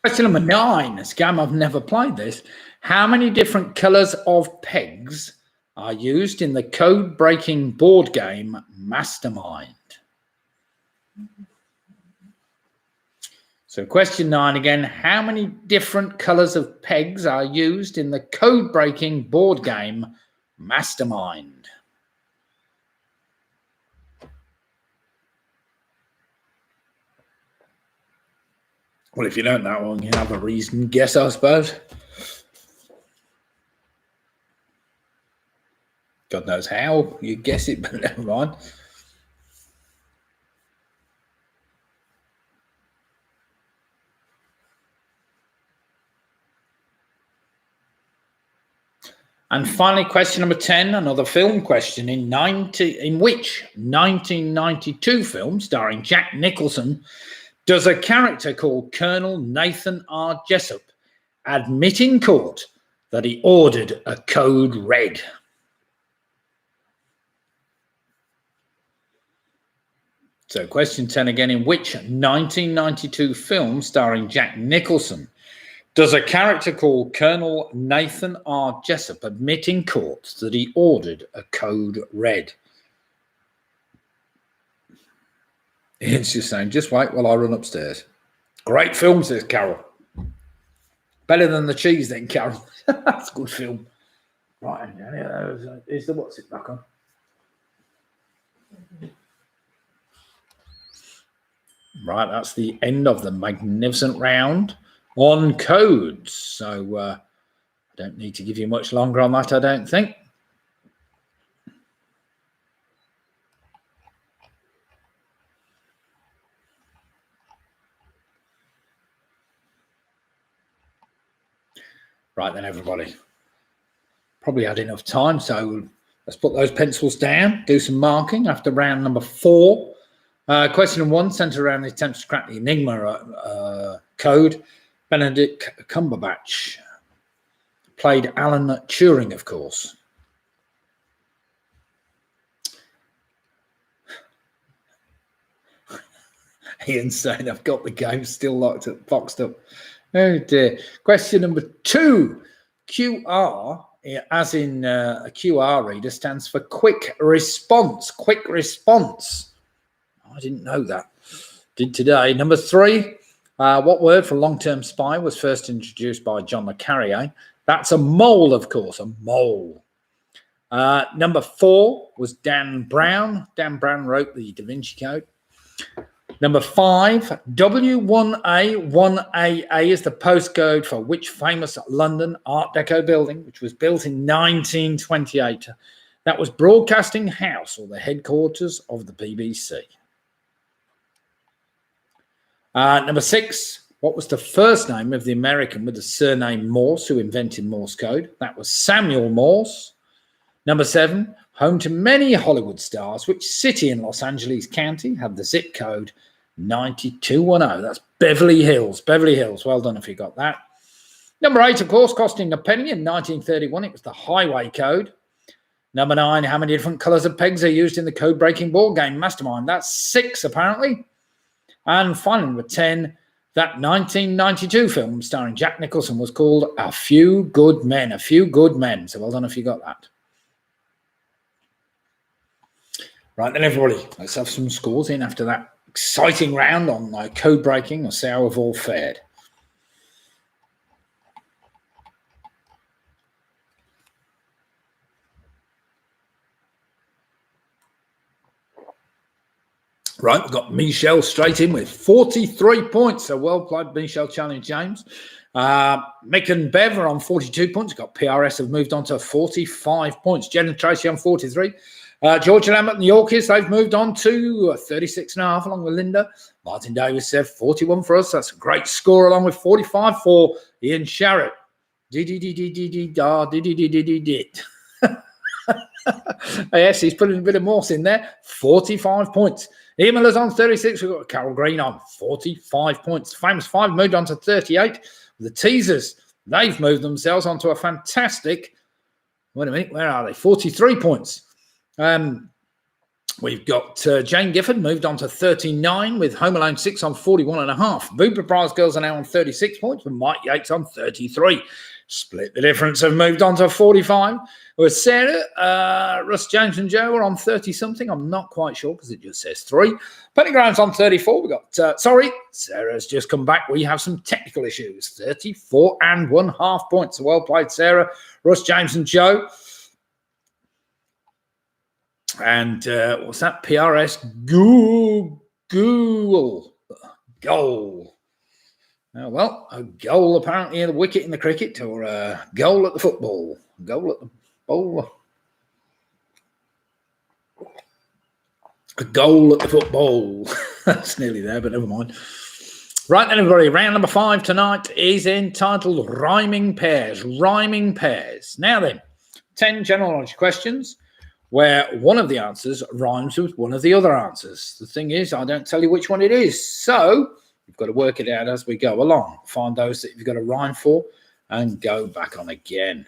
Question number 9, a game I've never played this. How many different colours of pegs are used in the code-breaking board game Mastermind? So question 9 again, how many different colours of pegs are used in the code-breaking board game Mastermind? Well, if you don't know one, you have a reasoned guess, I suppose. God knows how you guess it, but never mind. And finally, question number 10, another film question. In which 1992 film starring Jack Nicholson does a character called Colonel Nathan R. Jessup admit in court that he ordered a code red? So question 10 again, in which 1992 film starring Jack Nicholson does a character called Colonel Nathan R. Jessup admit in court that he ordered a code red? Ian's just saying, just wait while I run upstairs. Great film, says Carol. Better than The Cheese then, Carol. That's a good film. Right, here's the what's it back on. Right, that's the end of the magnificent round on codes. So I don't need to give you much longer on that, I don't think. Right then, everybody. Probably had enough time, so let's put those pencils down, do some marking after round number 4. Question 1, centered around the attempts to crack the Enigma code. Benedict Cumberbatch played Alan Turing, of course. Ian's saying I've got the game still locked up, boxed up. Oh dear. Question number 2. QR as in a QR reader, stands for quick response. Quick response. I didn't know that. Did today. Number 3. What word for long-term spy was first introduced by John le Carrier? That's a mole, of course, a mole. Number 4 was Dan Brown. Dan Brown wrote the Da Vinci Code. Number 5, W1A1AA is the postcode for which famous London Art Deco building, which was built in 1928. That was Broadcasting House, or the headquarters of the BBC. Number 6, what was the first name of the American with the surname Morse who invented Morse code? That was Samuel Morse. Number 7, home to many Hollywood stars, which city in Los Angeles County had the zip code 9210? That's Beverly Hills. Beverly Hills. Well done if you got that. Number 8, of course, costing a penny in 1931. It was the highway code. Number 9, how many different colours of pegs are used in the code-breaking board game Mastermind? That's 6, apparently. And finally, number 10, that 1992 film starring Jack Nicholson was called A Few Good Men. A Few Good Men. So well done if you got that. Right then, everybody, let's have some scores in after that exciting round on code breaking. Let's see how we've all fared. Right, we've got Michelle straight in with 43 points. So well played, Michelle. Challenge James. Mick and Bev are on 42 points. We've got PRS have moved on to 45 points. Jen and Tracy on 43. George and Lambert and the Yorkies, they've moved on to 36.5 along with Linda. Martin Davis said 41 for us. That's a great score, along with 45 for Ian Sharrett. Yes, he's putting a bit of Morse in there. 45 points. Ian Miller's on 36. We've got Carol Green on 45 points. The Famous Five moved on to 38. The Teasers, they've moved themselves onto a fantastic, wait a minute, where are they? 43 points. We've got Jane Gifford moved on to 39 with Home Alone 6 on 41.5. Booper Prize Girls are now on 36 points with Mike Yates on 33. Split the difference have moved on to 45. With Sarah, Russ James and Joe are on 30-something. I'm not quite sure because it just says 3. Penny Graham's on 34. We've got, Sarah's just come back. We have some technical issues. 34.5 points. So well played, Sarah, Russ James and Joe. And what's that? PRS goal. Oh, well, a goal apparently in the wicket in the cricket, or a goal at the football. Goal at the bowl. A goal at the football. That's nearly there, but never mind. Right then, everybody, round number 5 tonight is entitled Rhyming Pairs. Rhyming Pairs. Now then, 10 general knowledge questions, where one of the answers rhymes with one of the other answers. The thing is, I don't tell you which one it is. So you've got to work it out as we go along. Find those that you've got a rhyme for and go back on again.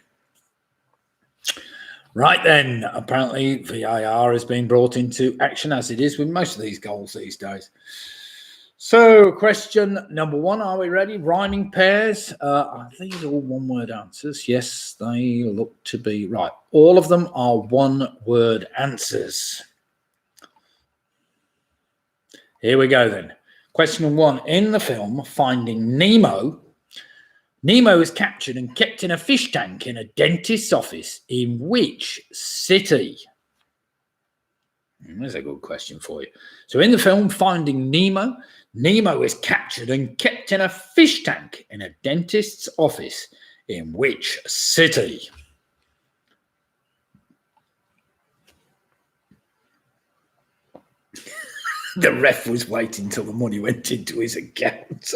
Right then, apparently VAR has been brought into action, as it is with most of these goals these days. So question number 1, are we ready? Rhyming pairs. Are these all one-word answers? Yes, they look to be. Right. All of them are one-word answers. Here we go then. Question 1. In the film Finding Nemo, Nemo is captured and kept in a fish tank in a dentist's office in which city? There's a good question for you. So in the film Finding Nemo, Nemo is captured and kept in a fish tank in a dentist's office in which city? The ref was waiting till the money went into his account.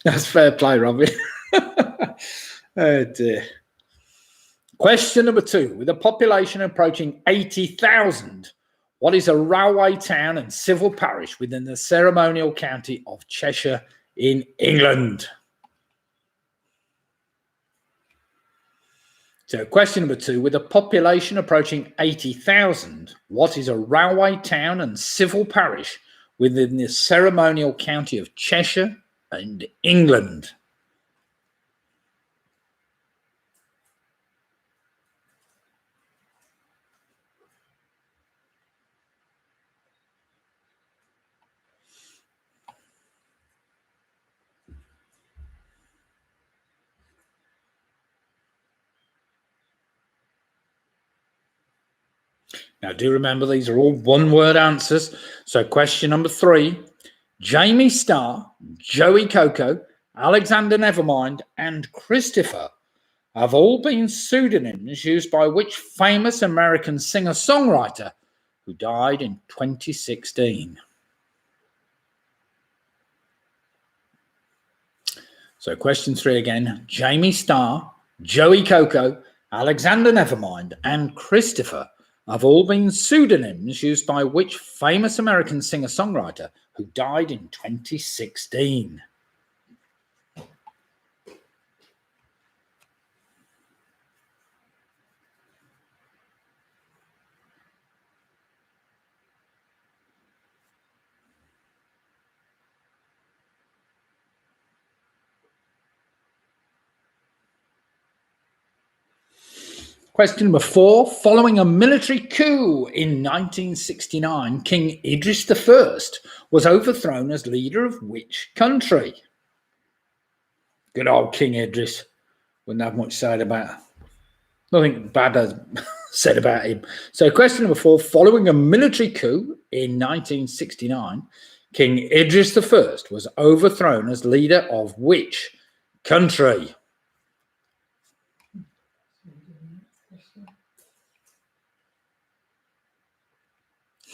That's fair play, Robin. Oh dear. Question number 2. With a population approaching 80,000, what is a railway town and civil parish within the ceremonial county of Cheshire in England? So question number 2, with a population approaching 80,000, what is a railway town and civil parish within the ceremonial county of Cheshire and England? Now, do remember these are all one-word answers. So question number 3, Jamie Starr, Joey Coco, Alexander Nevermind, and Christopher have all been pseudonyms used by which famous American singer-songwriter who died in 2016? So question 3 again, Jamie Starr, Joey Coco, Alexander Nevermind, and Christopher have all been pseudonyms used by which famous American singer-songwriter who died in 2016? Question number 4. Following a military coup in 1969, King Idris I was overthrown as leader of which country? Good old King Idris. Wouldn't have much said about. Nothing bad has said about him. So question number 4. Following a military coup in 1969, King Idris I was overthrown as leader of which country?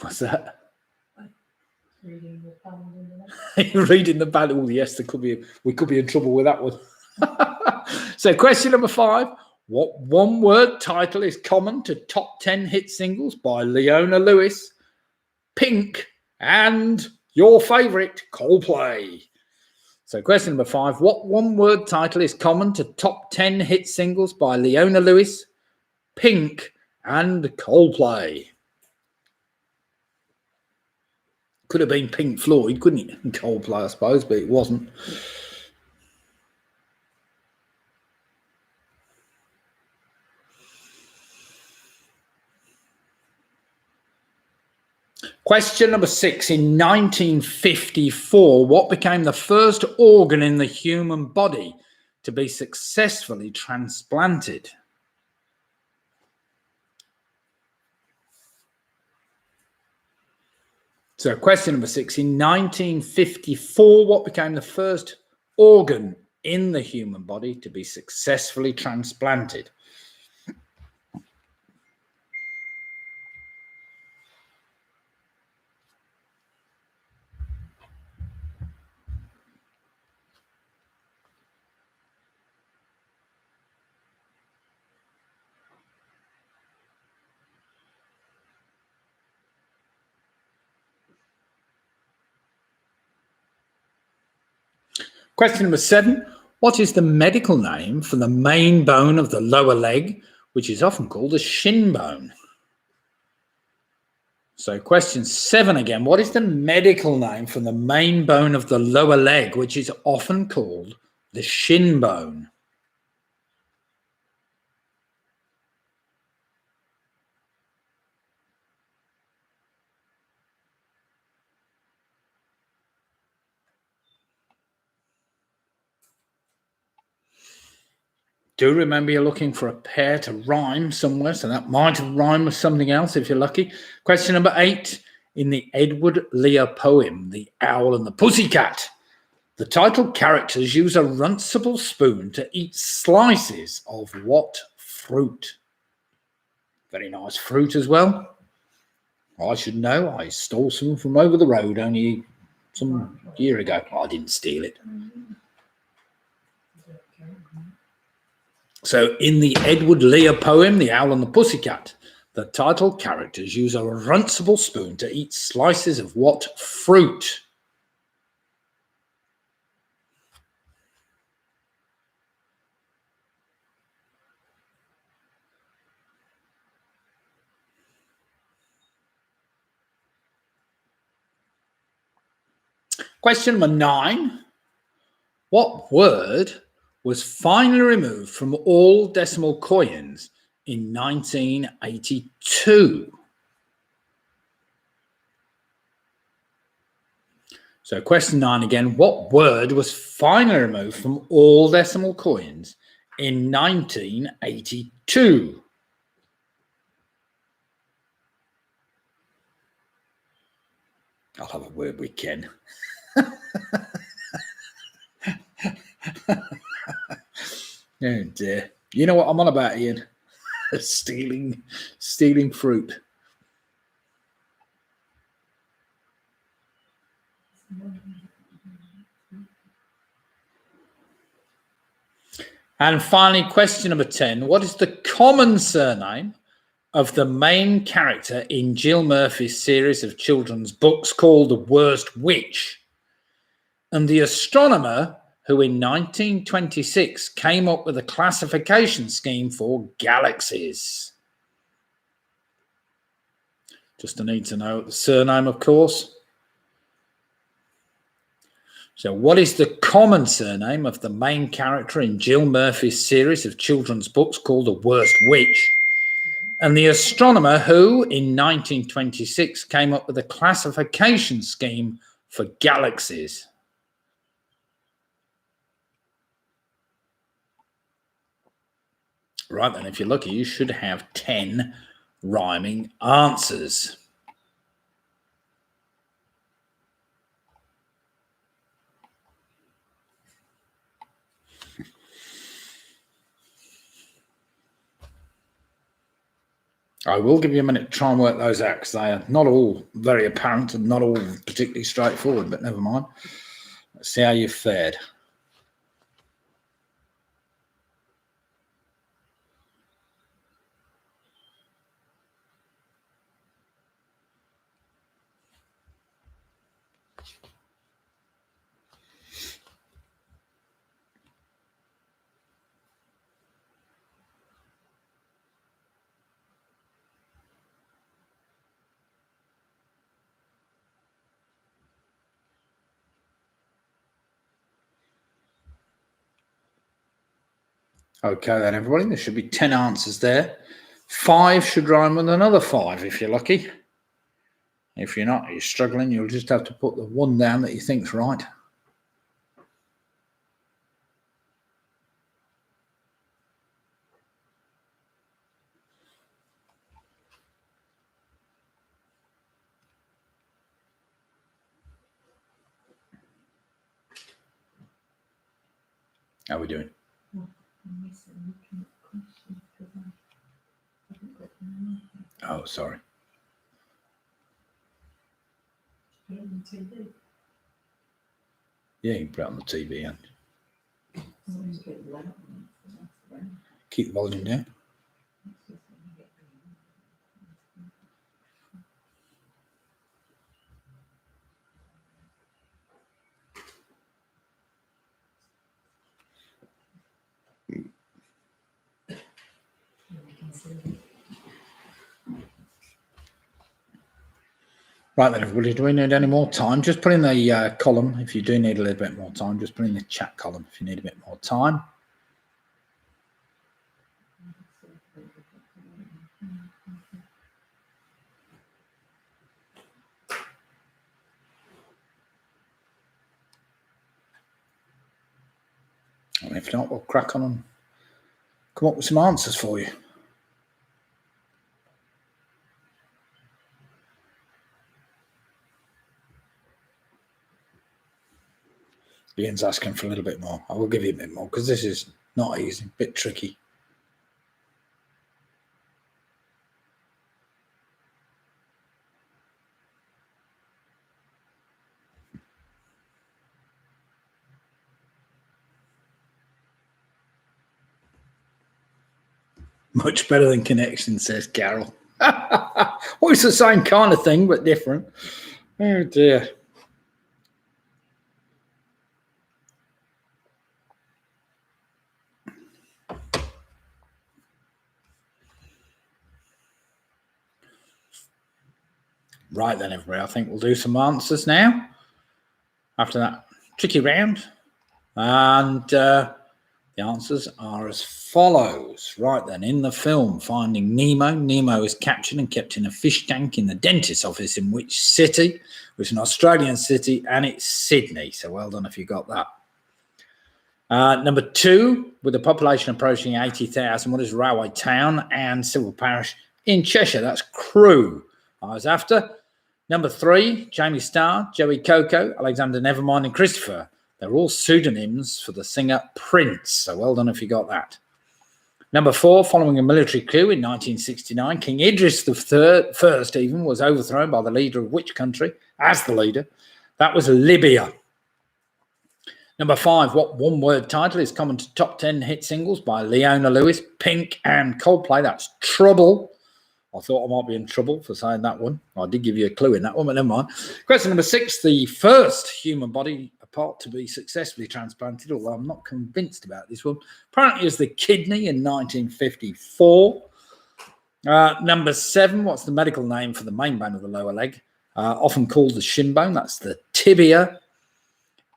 What's that? Reading the band. Reading the band. Oh, yes, we could be in trouble with that one. So question number 5. What one-word title is common to top 10 hit singles by Leona Lewis, Pink, and your favourite, Coldplay? So question number 5. What one-word title is common to top 10 hit singles by Leona Lewis, Pink, and Coldplay? Could have been Pink Floyd, couldn't it? And Coldplay, I suppose, but it wasn't. Question number 6. In 1954, what became the first organ in the human body to be successfully transplanted? So question number 6, in 1954, what became the first organ in the human body to be successfully transplanted? Question number 7. What is the medical name for the main bone of the lower leg, which is often called the shin bone? So question 7 again. What is the medical name for the main bone of the lower leg, which is often called the shin bone? Do remember you're looking for a pair to rhyme somewhere, so that might rhyme with something else if you're lucky. Question number 8. In the Edward Lear poem, The Owl and the Pussycat, the title characters use a runcible spoon to eat slices of what fruit? Very nice fruit as well. I should know. I stole some from over the road only some year ago. I didn't steal it. So in the Edward Lear poem, The Owl and the Pussycat, the title characters use a runcible spoon to eat slices of what fruit? Question number 9. What word was finally removed from all decimal coins in 1982? So question 9 again. What word was finally removed from all decimal coins in 1982? I'll have a word with Ken. Oh dear. You know what I'm on about, Ian? stealing fruit. And finally, question number 10. What is the common surname of the main character in Jill Murphy's series of children's books called The Worst Witch, and the astronomer who in 1926 came up with a classification scheme for galaxies? Just a need to know the surname, of course. So what is the common surname of the main character in Jill Murphy's series of children's books called The Worst Witch, and the astronomer who in 1926 came up with a classification scheme for galaxies? Right then, if you're lucky, you should have 10 rhyming answers. I will give you a minute to try and work those out because they are not all very apparent and not all particularly straightforward, but never mind. Let's see how you've fared. Okay then, everybody, there should be 10 answers there. 5 should rhyme with another 5 if you're lucky. If you're not, you're struggling, you'll just have to put the one down that you think's right. How are we doing? Oh, sorry. Yeah, you can put it on the TV and keep the volume down. Right then, everybody, do we need any more time? Just put in the column if you do need a little bit more time. Just put in the chat column if you need a bit more time. And if not, we'll crack on and come up with some answers for you. Ian's asking for a little bit more. I will give you a bit more because this is not easy, a bit tricky. Much better than connection, says Carol. Well, it's the same kind of thing, but different. Oh, dear. Right then, everybody, I think we'll do some answers now after that tricky round. And the answers are as follows. Right then, in the film Finding Nemo, Nemo is captured and kept in a fish tank in the dentist's office in which city? Which is an Australian city, and it's Sydney. So well done if you got that. Number 2, with a population approaching 80,000, what is railway town and civil parish in Cheshire? That's Crewe. I was after. Number 3, Jamie Starr, Joey Coco, Alexander Nevermind, and Christopher. They're all pseudonyms for the singer Prince. So well done if you got that. Number 4, following a military coup in 1969, King Idris I even was overthrown by the leader of which country as the leader? That was Libya. Number 5, what one-word title is common to top 10 hit singles by Leona Lewis, Pink, and Coldplay? That's Trouble. I thought I might be in trouble for saying that one. I did give you a clue in that one, but never mind. Question number 6, the first human body part to be successfully transplanted, although I'm not convinced about this one, apparently is the kidney in 1954. Number 7, what's the medical name for the main bone of the lower leg? Often called the shin bone, that's the tibia.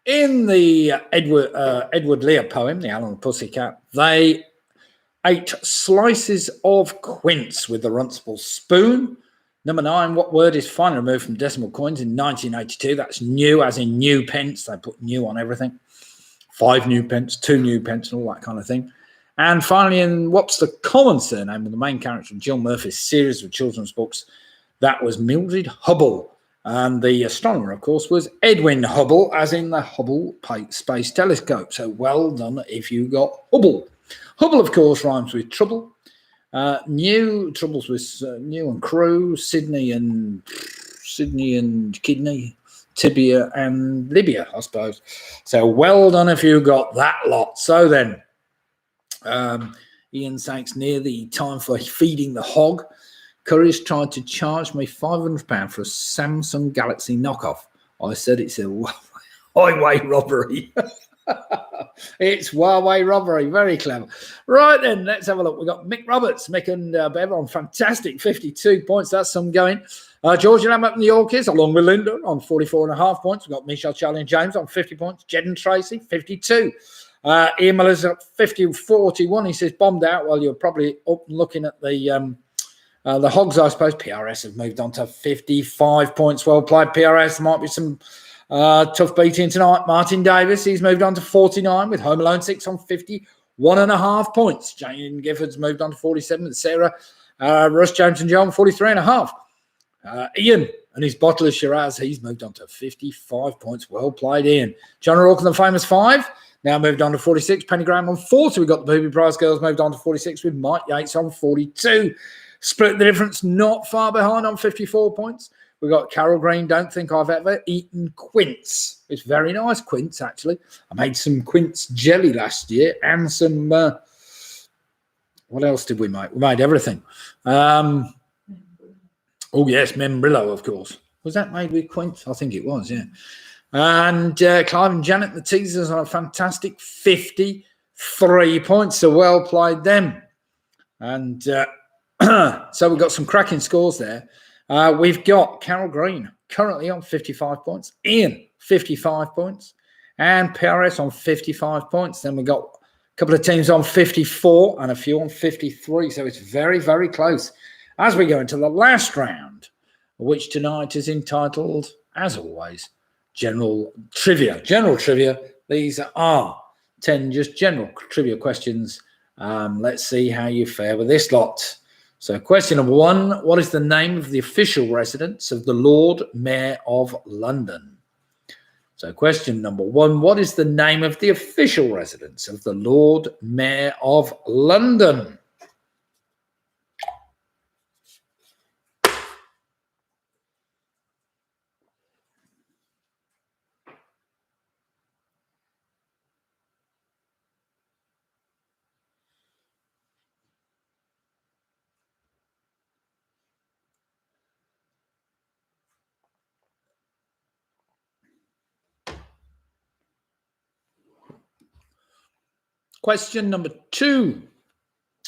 In the Edward Lear poem, The Owl and the Pussycat, they ate slices of quince with the Runcible spoon. Number 9, what word is finally removed from decimal coins in 1982? That's new, as in new pence. They put new on everything. 5 new pence, 2 new pence, and all that kind of thing. And finally, in what's the common surname of the main character of Jill Murphy's series of children's books? That was Mildred Hubble. And the astronomer, of course, was Edwin Hubble, as in the Hubble Space Telescope. So well done if you got Hubble. Hubble, of course, rhymes with trouble. New, troubles with new and crew, Sydney and kidney, tibia and Libya, I suppose. So well done if you got that lot. So then, Ian Sanks, near the time for feeding the hog, Curry's tried to charge me £500 for a Samsung Galaxy knockoff. I said it's a highway robbery. It's Huawei robbery. Very clever. Right then, let's have a look. We've got Mick Roberts, Mick and Bev on fantastic 52 points. That's some going. George and Em up in the Yorkies, along with Linda, on 44.5 points. We've got Michelle, Charlie and James on 50 points. Jed and Tracy, 52. Ian Miller's at 41. He says, bombed out while you're probably up and looking at the Hogs, I suppose. PRS have moved on to 55 points. Well played, PRS. There might be some tough beating tonight. Martin Davis, he's moved on to 49 with Home Alone 6 on 51.5 points. Jane Gifford's moved on to 47 with Sarah. Russ Jones and John, 43.5. Ian and his bottle of Shiraz, he's moved on to 55 points. Well played, Ian. John O'Rourke and the famous 5, now moved on to 46. Penny Graham on 40. We've got the Booby Prize Girls moved on to 46 with Mike Yates on 42. Split the difference, not far behind on 54 points. We've got Carol Green, don't think I've ever eaten quince. It's very nice quince, actually. I made some quince jelly last year and some, what else did we make? We made everything. Oh, yes, Membrillo, of course. Was that made with quince? I think it was, yeah. And Clive and Janet, the teasers, on a fantastic 53 points. So well played them. And so we've got some cracking scores there. We've got Carol Green currently on 55 points, Ian 55 points, and PRS on 55 points. Then we've got a couple of teams on 54 and a few on 53. So it's very, very close as we go into the last round, which tonight is entitled, as always, General Trivia. General Trivia. These are 10 just general trivia questions. Let's see how you fare with this lot. So question number 1, what is the name of the official residence of the Lord Mayor of London? So question number 1, what is the name of the official residence of the Lord Mayor of London? Question number 2.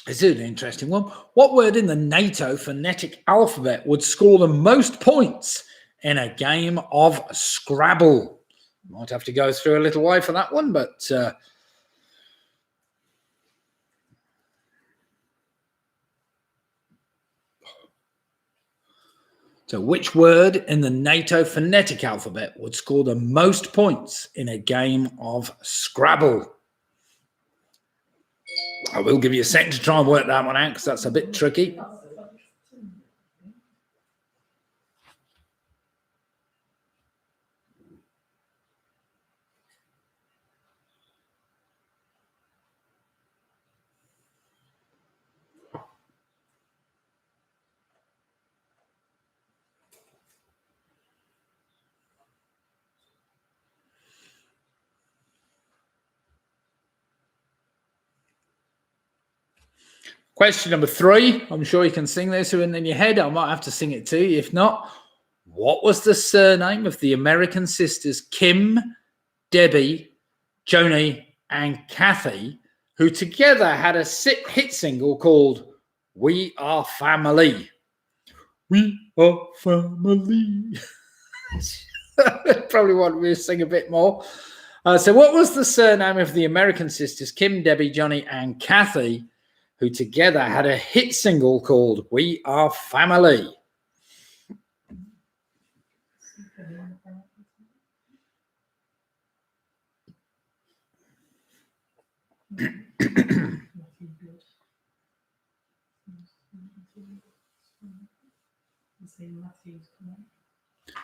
This is an interesting one. What word in the NATO phonetic alphabet would score the most points in a game of Scrabble? Might have to go through a little way for that one, but so which word in the NATO phonetic alphabet would score the most points in a game of Scrabble? I will give you a second to try and work that one out because that's a bit tricky. Question number 3. I'm sure you can sing this in your head. I might have to sing it to you. If not, what was the surname of the American sisters Kim, Debbie, Joni, and Kathy, who together had a hit single called We Are Family? We are family. Probably want me to sing a bit more. So what was the surname of the American sisters Kim, Debbie, Johnny, and Kathy, who together had a hit single called We Are Family?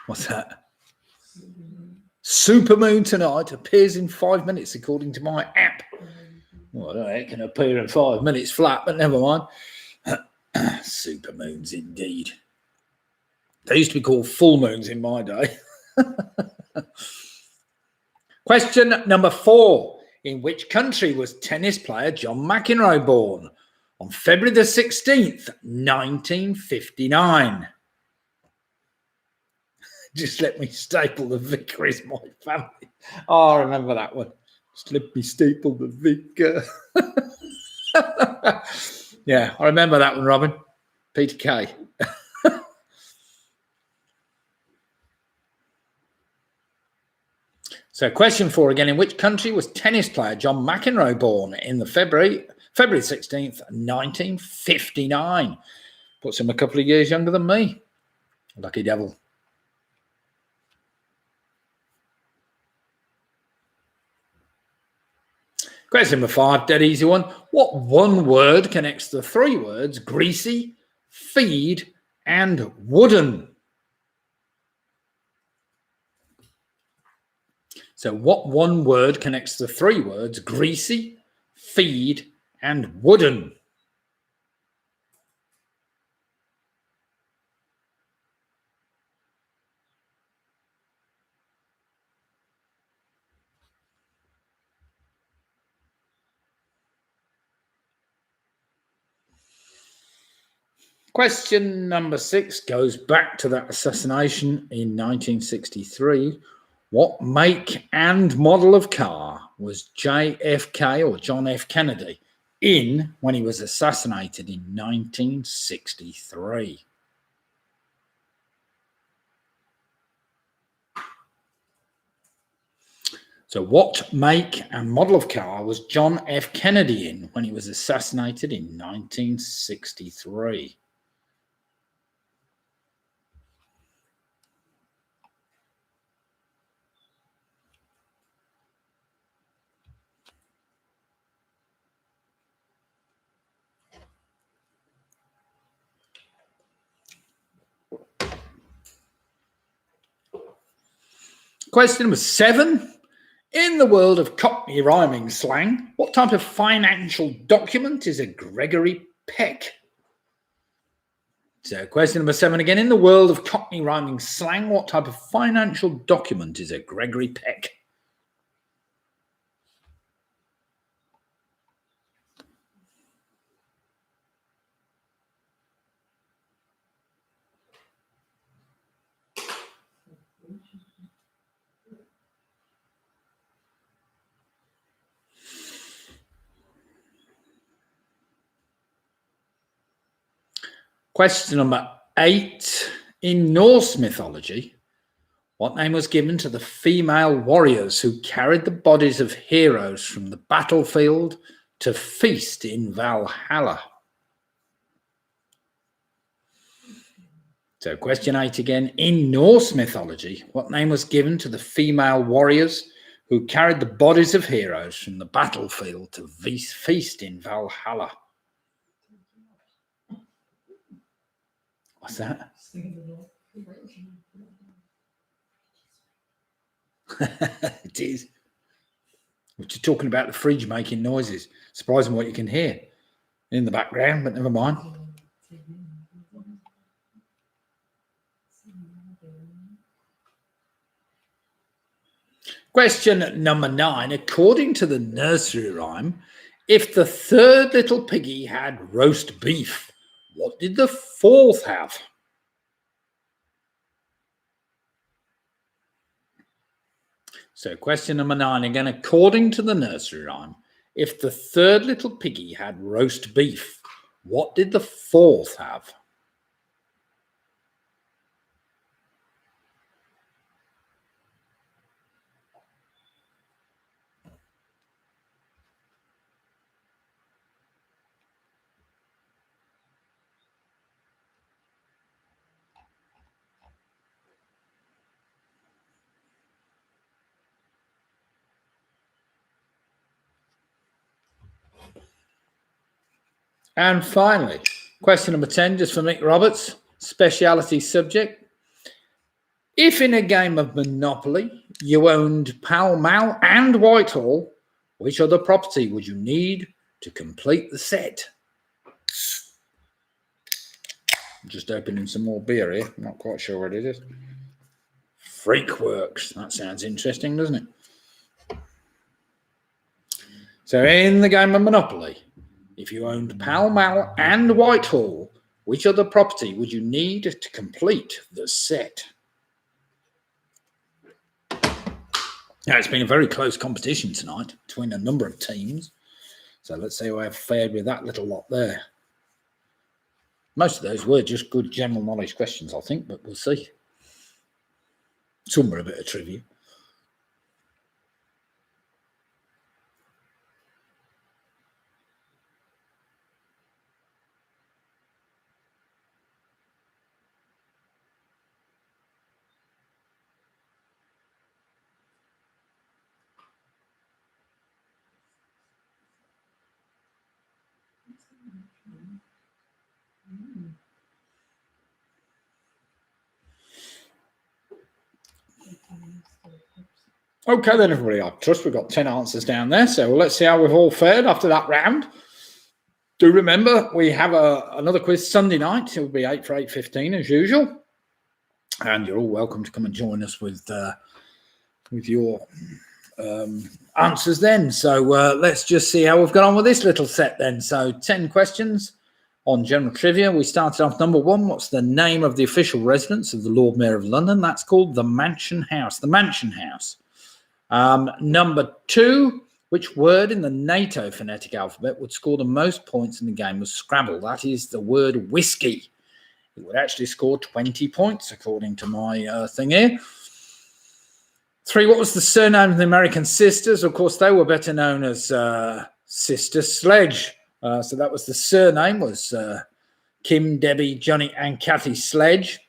What's that? Supermoon Tonight appears in 5 minutes according to my app. Well, I don't know, it can appear in 5 minutes flat, but never mind. Supermoons indeed. They used to be called full moons in my day. Question number 4. In which country was tennis player John McEnroe born? On February the 16th, 1959. Just let me staple the vicar is my family. Oh, I remember that one. Just let me staple the vicar. Yeah, I remember that one, Robin. Peter Kay. So question 4 again. In which country was tennis player John McEnroe born in the February 16th, 1959? Puts him a couple of years younger than me. Lucky devil. Question number 5, dead easy one. What one word connects the 3 words greasy, feed, and wooden? So what one word connects the 3 words greasy, feed, and wooden? Question number 6 goes back to that assassination in 1963. What make and model of car was JFK or John F. Kennedy in when he was assassinated in 1963? So what make and model of car was John F. Kennedy in when he was assassinated in 1963? Question number 7. In the world of Cockney rhyming slang, what type of financial document is a Gregory Peck? So question number 7 again. In the world of Cockney rhyming slang, what type of financial document is a Gregory Peck? Question number 8. In Norse mythology, what name was given to the female warriors who carried the bodies of heroes from the battlefield to feast in Valhalla? So question 8 again. In Norse mythology, what name was given to the female warriors who carried the bodies of heroes from the battlefield to feast in Valhalla? What's that? It is. We're just talking about the fridge making noises. Surprising what you can hear in the background, but never mind. Question number 9. According to the nursery rhyme, If the third little piggy had roast beef, what did the fourth have? So question number 9, again, according to the nursery rhyme, if the third little piggy had roast beef, what did the fourth have? And finally, question number 10, just for Mick Roberts, speciality subject. If in a game of Monopoly you owned Pall Mall and Whitehall, which other property would you need to complete the set? I'm just opening some more beer here. I'm not quite sure what it is. Freakworks. That sounds interesting, doesn't it? So in the game of Monopoly, if you owned Pall Mall and Whitehall, which other property would you need to complete the set? Now, it's been a very close competition tonight between a number of teams. So let's see how I've fared with that little lot there. Most of those were just good general knowledge questions, I think, but we'll see. Some were a bit of trivia. Okay then, everybody, I trust we've got 10 answers down there. So let's see how we've all fared after that round. Do remember, we have another quiz Sunday night. It will be 8 for 8:15 as usual. And you're all welcome to come and join us with your answers then. So let's just see how we've got on with this little set then. So 10 questions on general trivia. We started off number 1. What's the name of the official residence of the Lord Mayor of London? That's called the Mansion House. The Mansion House. Number 2, which word in the NATO phonetic alphabet would score the most points in the game of Scrabble? That is the word whiskey. It would actually score 20 points, according to my thing here. 3, what was the surname of the American sisters? Of course, they were better known as Sister Sledge. So that was the surname, was Kim, Debbie, Johnny, and Kathy Sledge.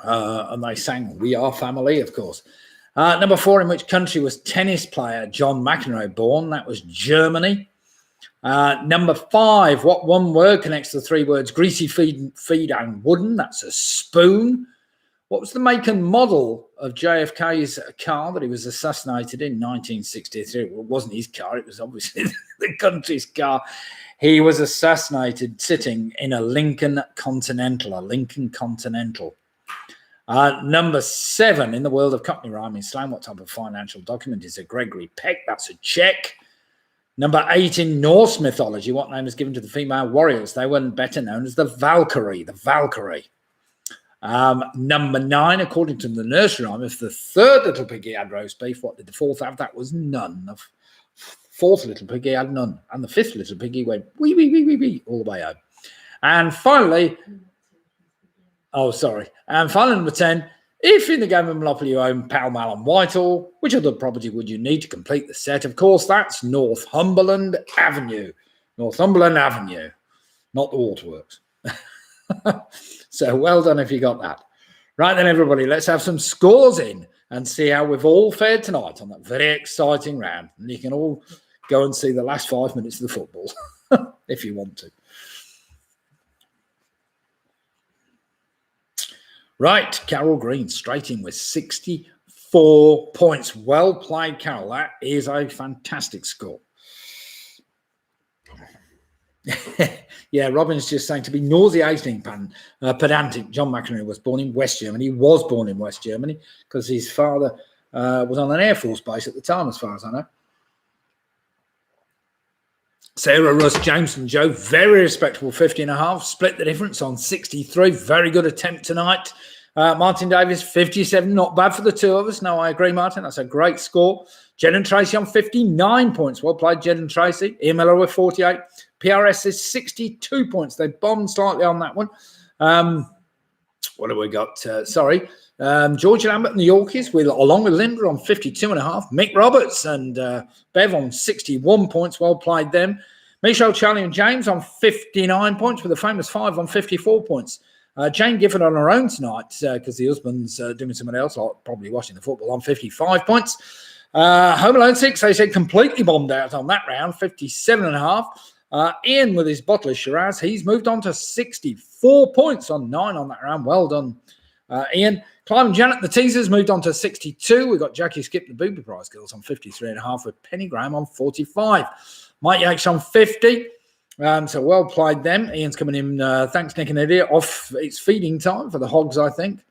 And they sang We Are Family, of course. Number 4, in which country was tennis player John McEnroe born? That was Germany. Number 5, what one word connects the 3 words greasy feed and wooden? That's a spoon. What was the make and model of JFK's car that he was assassinated in 1963? Well, it wasn't his car. It was obviously the country's car. He was assassinated sitting in a Lincoln Continental, Number 7, in the world of company rhyming slang, what type of financial document is a Gregory Peck? That's a check. Number 8, in Norse mythology, what name is given to the female warriors? They weren't better known as the Valkyrie. Number 9, according to the nursery rhyme, if the third little piggy had roast beef, what did the fourth have? That was none. The fourth little piggy had none. And the fifth little piggy went wee, wee, wee, wee, wee, all the way home. And finally, and finally, number 10, if in the game of Monopoly you own Pall Mall and Whitehall, which other property would you need to complete the set? Of course, that's Northumberland Avenue. Northumberland Avenue, not the waterworks. So well done if you got that. Right then, everybody, let's have some scores in and see how we've all fared tonight on that very exciting round. And you can all go and see the last 5 minutes of the football if you want to. Right, Carol Green straight in with 64 points. Well played, Carol. That is a fantastic score. Yeah, Robin's just saying to be nauseating pedantic. John McEnroe was born in West Germany. He was born in West Germany because his father was on an Air Force base at the time, as far as I know. Sarah, Russ, James and Joe, very respectable 50.5. Split the difference on 63. Very good attempt tonight. Martin Davis, 57. Not bad for the two of us. No, I agree, Martin. That's a great score. Jed and Tracy on 59 points. Well played, Jed and Tracy. Ian Miller with 48. PRS is 62 points. They bombed slightly on that one. What have we got? George Lambert and the Yorkies, along with Linda on 52.5. Mick Roberts and Bev on 61 points. Well played them. Michelle, Charlie and James on 59 points with a famous 5 on 54 points. Jane Gifford on her own tonight because the husband's doing something else, like probably watching the football, on 55 points. Home Alone 6, they said completely bombed out on that round, 57.5. Ian with his bottle of Shiraz, he's moved on to 64 points on 9 on that round. Well done, Ian. Clive and Janet, the teasers, moved on to 62. We've got Jackie Skip, the Booby Prize girls, on 53.5 with Penny Graham on 45. Mike Yates on 50. So well played them. Ian's coming in, thanks Nick and Eddie, off it's feeding time for the hogs, I think.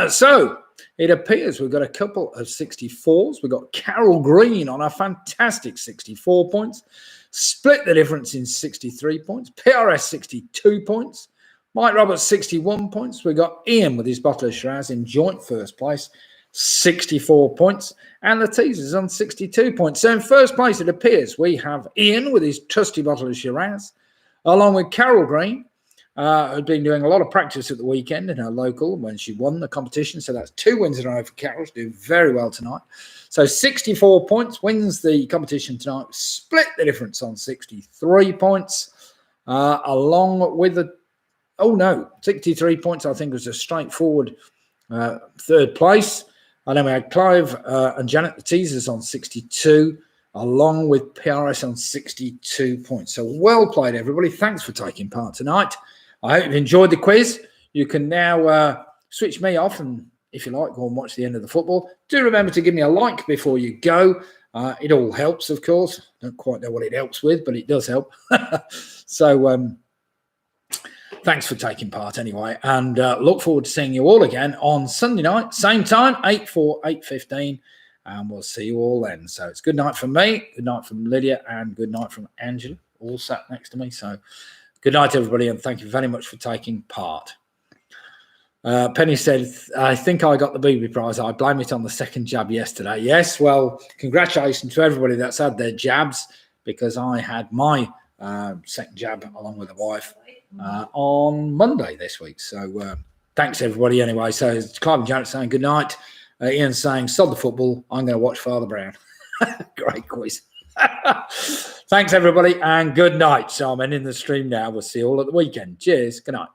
So it appears we've got a couple of 64s. We've got Carol Green on a fantastic 64 points. Split the difference in 63 points. PRS 62 points. Mike Roberts 61 points. We've got Ian with his bottle of Shiraz in joint first place, 64 points. And the teasers on 62 points. So in first place, it appears we have Ian with his trusty bottle of Shiraz, along with Carol Green, who'd been doing a lot of practice at the weekend in her local when she won the competition. So that's 2 wins in a row for Carol. She's doing very well tonight. So 64 points, wins the competition tonight. Split the difference on 63 points, along with the 63 points, I think, was a straightforward third place. And then we had Clive and Janet, the teasers, on 62, along with PRS on 62 points. So well played, everybody. Thanks for taking part tonight. I hope you've enjoyed the quiz. You can now switch me off and, if you like, go and watch the end of the football. Do remember to give me a like before you go. It all helps, of course. Don't quite know what it helps with, but it does help. So thanks for taking part anyway, and look forward to seeing you all again on Sunday night, same time, 8:15, and we'll see you all then. So it's good night from me, good night from Lydia, and good night from Angela, all sat next to me. So good night, everybody, and thank you very much for taking part. Penny said, I think I got the booby prize. I blame it on the second jab yesterday. Yes, well, congratulations to everybody that's had their jabs, because I had my second jab along with the wife on Monday this week. So thanks everybody anyway. So it's Clive and Janet saying good night. Ian saying sod the football, I'm going to watch Father Brown. Great quiz. Thanks everybody and good night. So I'm ending the stream now. We'll see you all at the weekend. Cheers. Good night.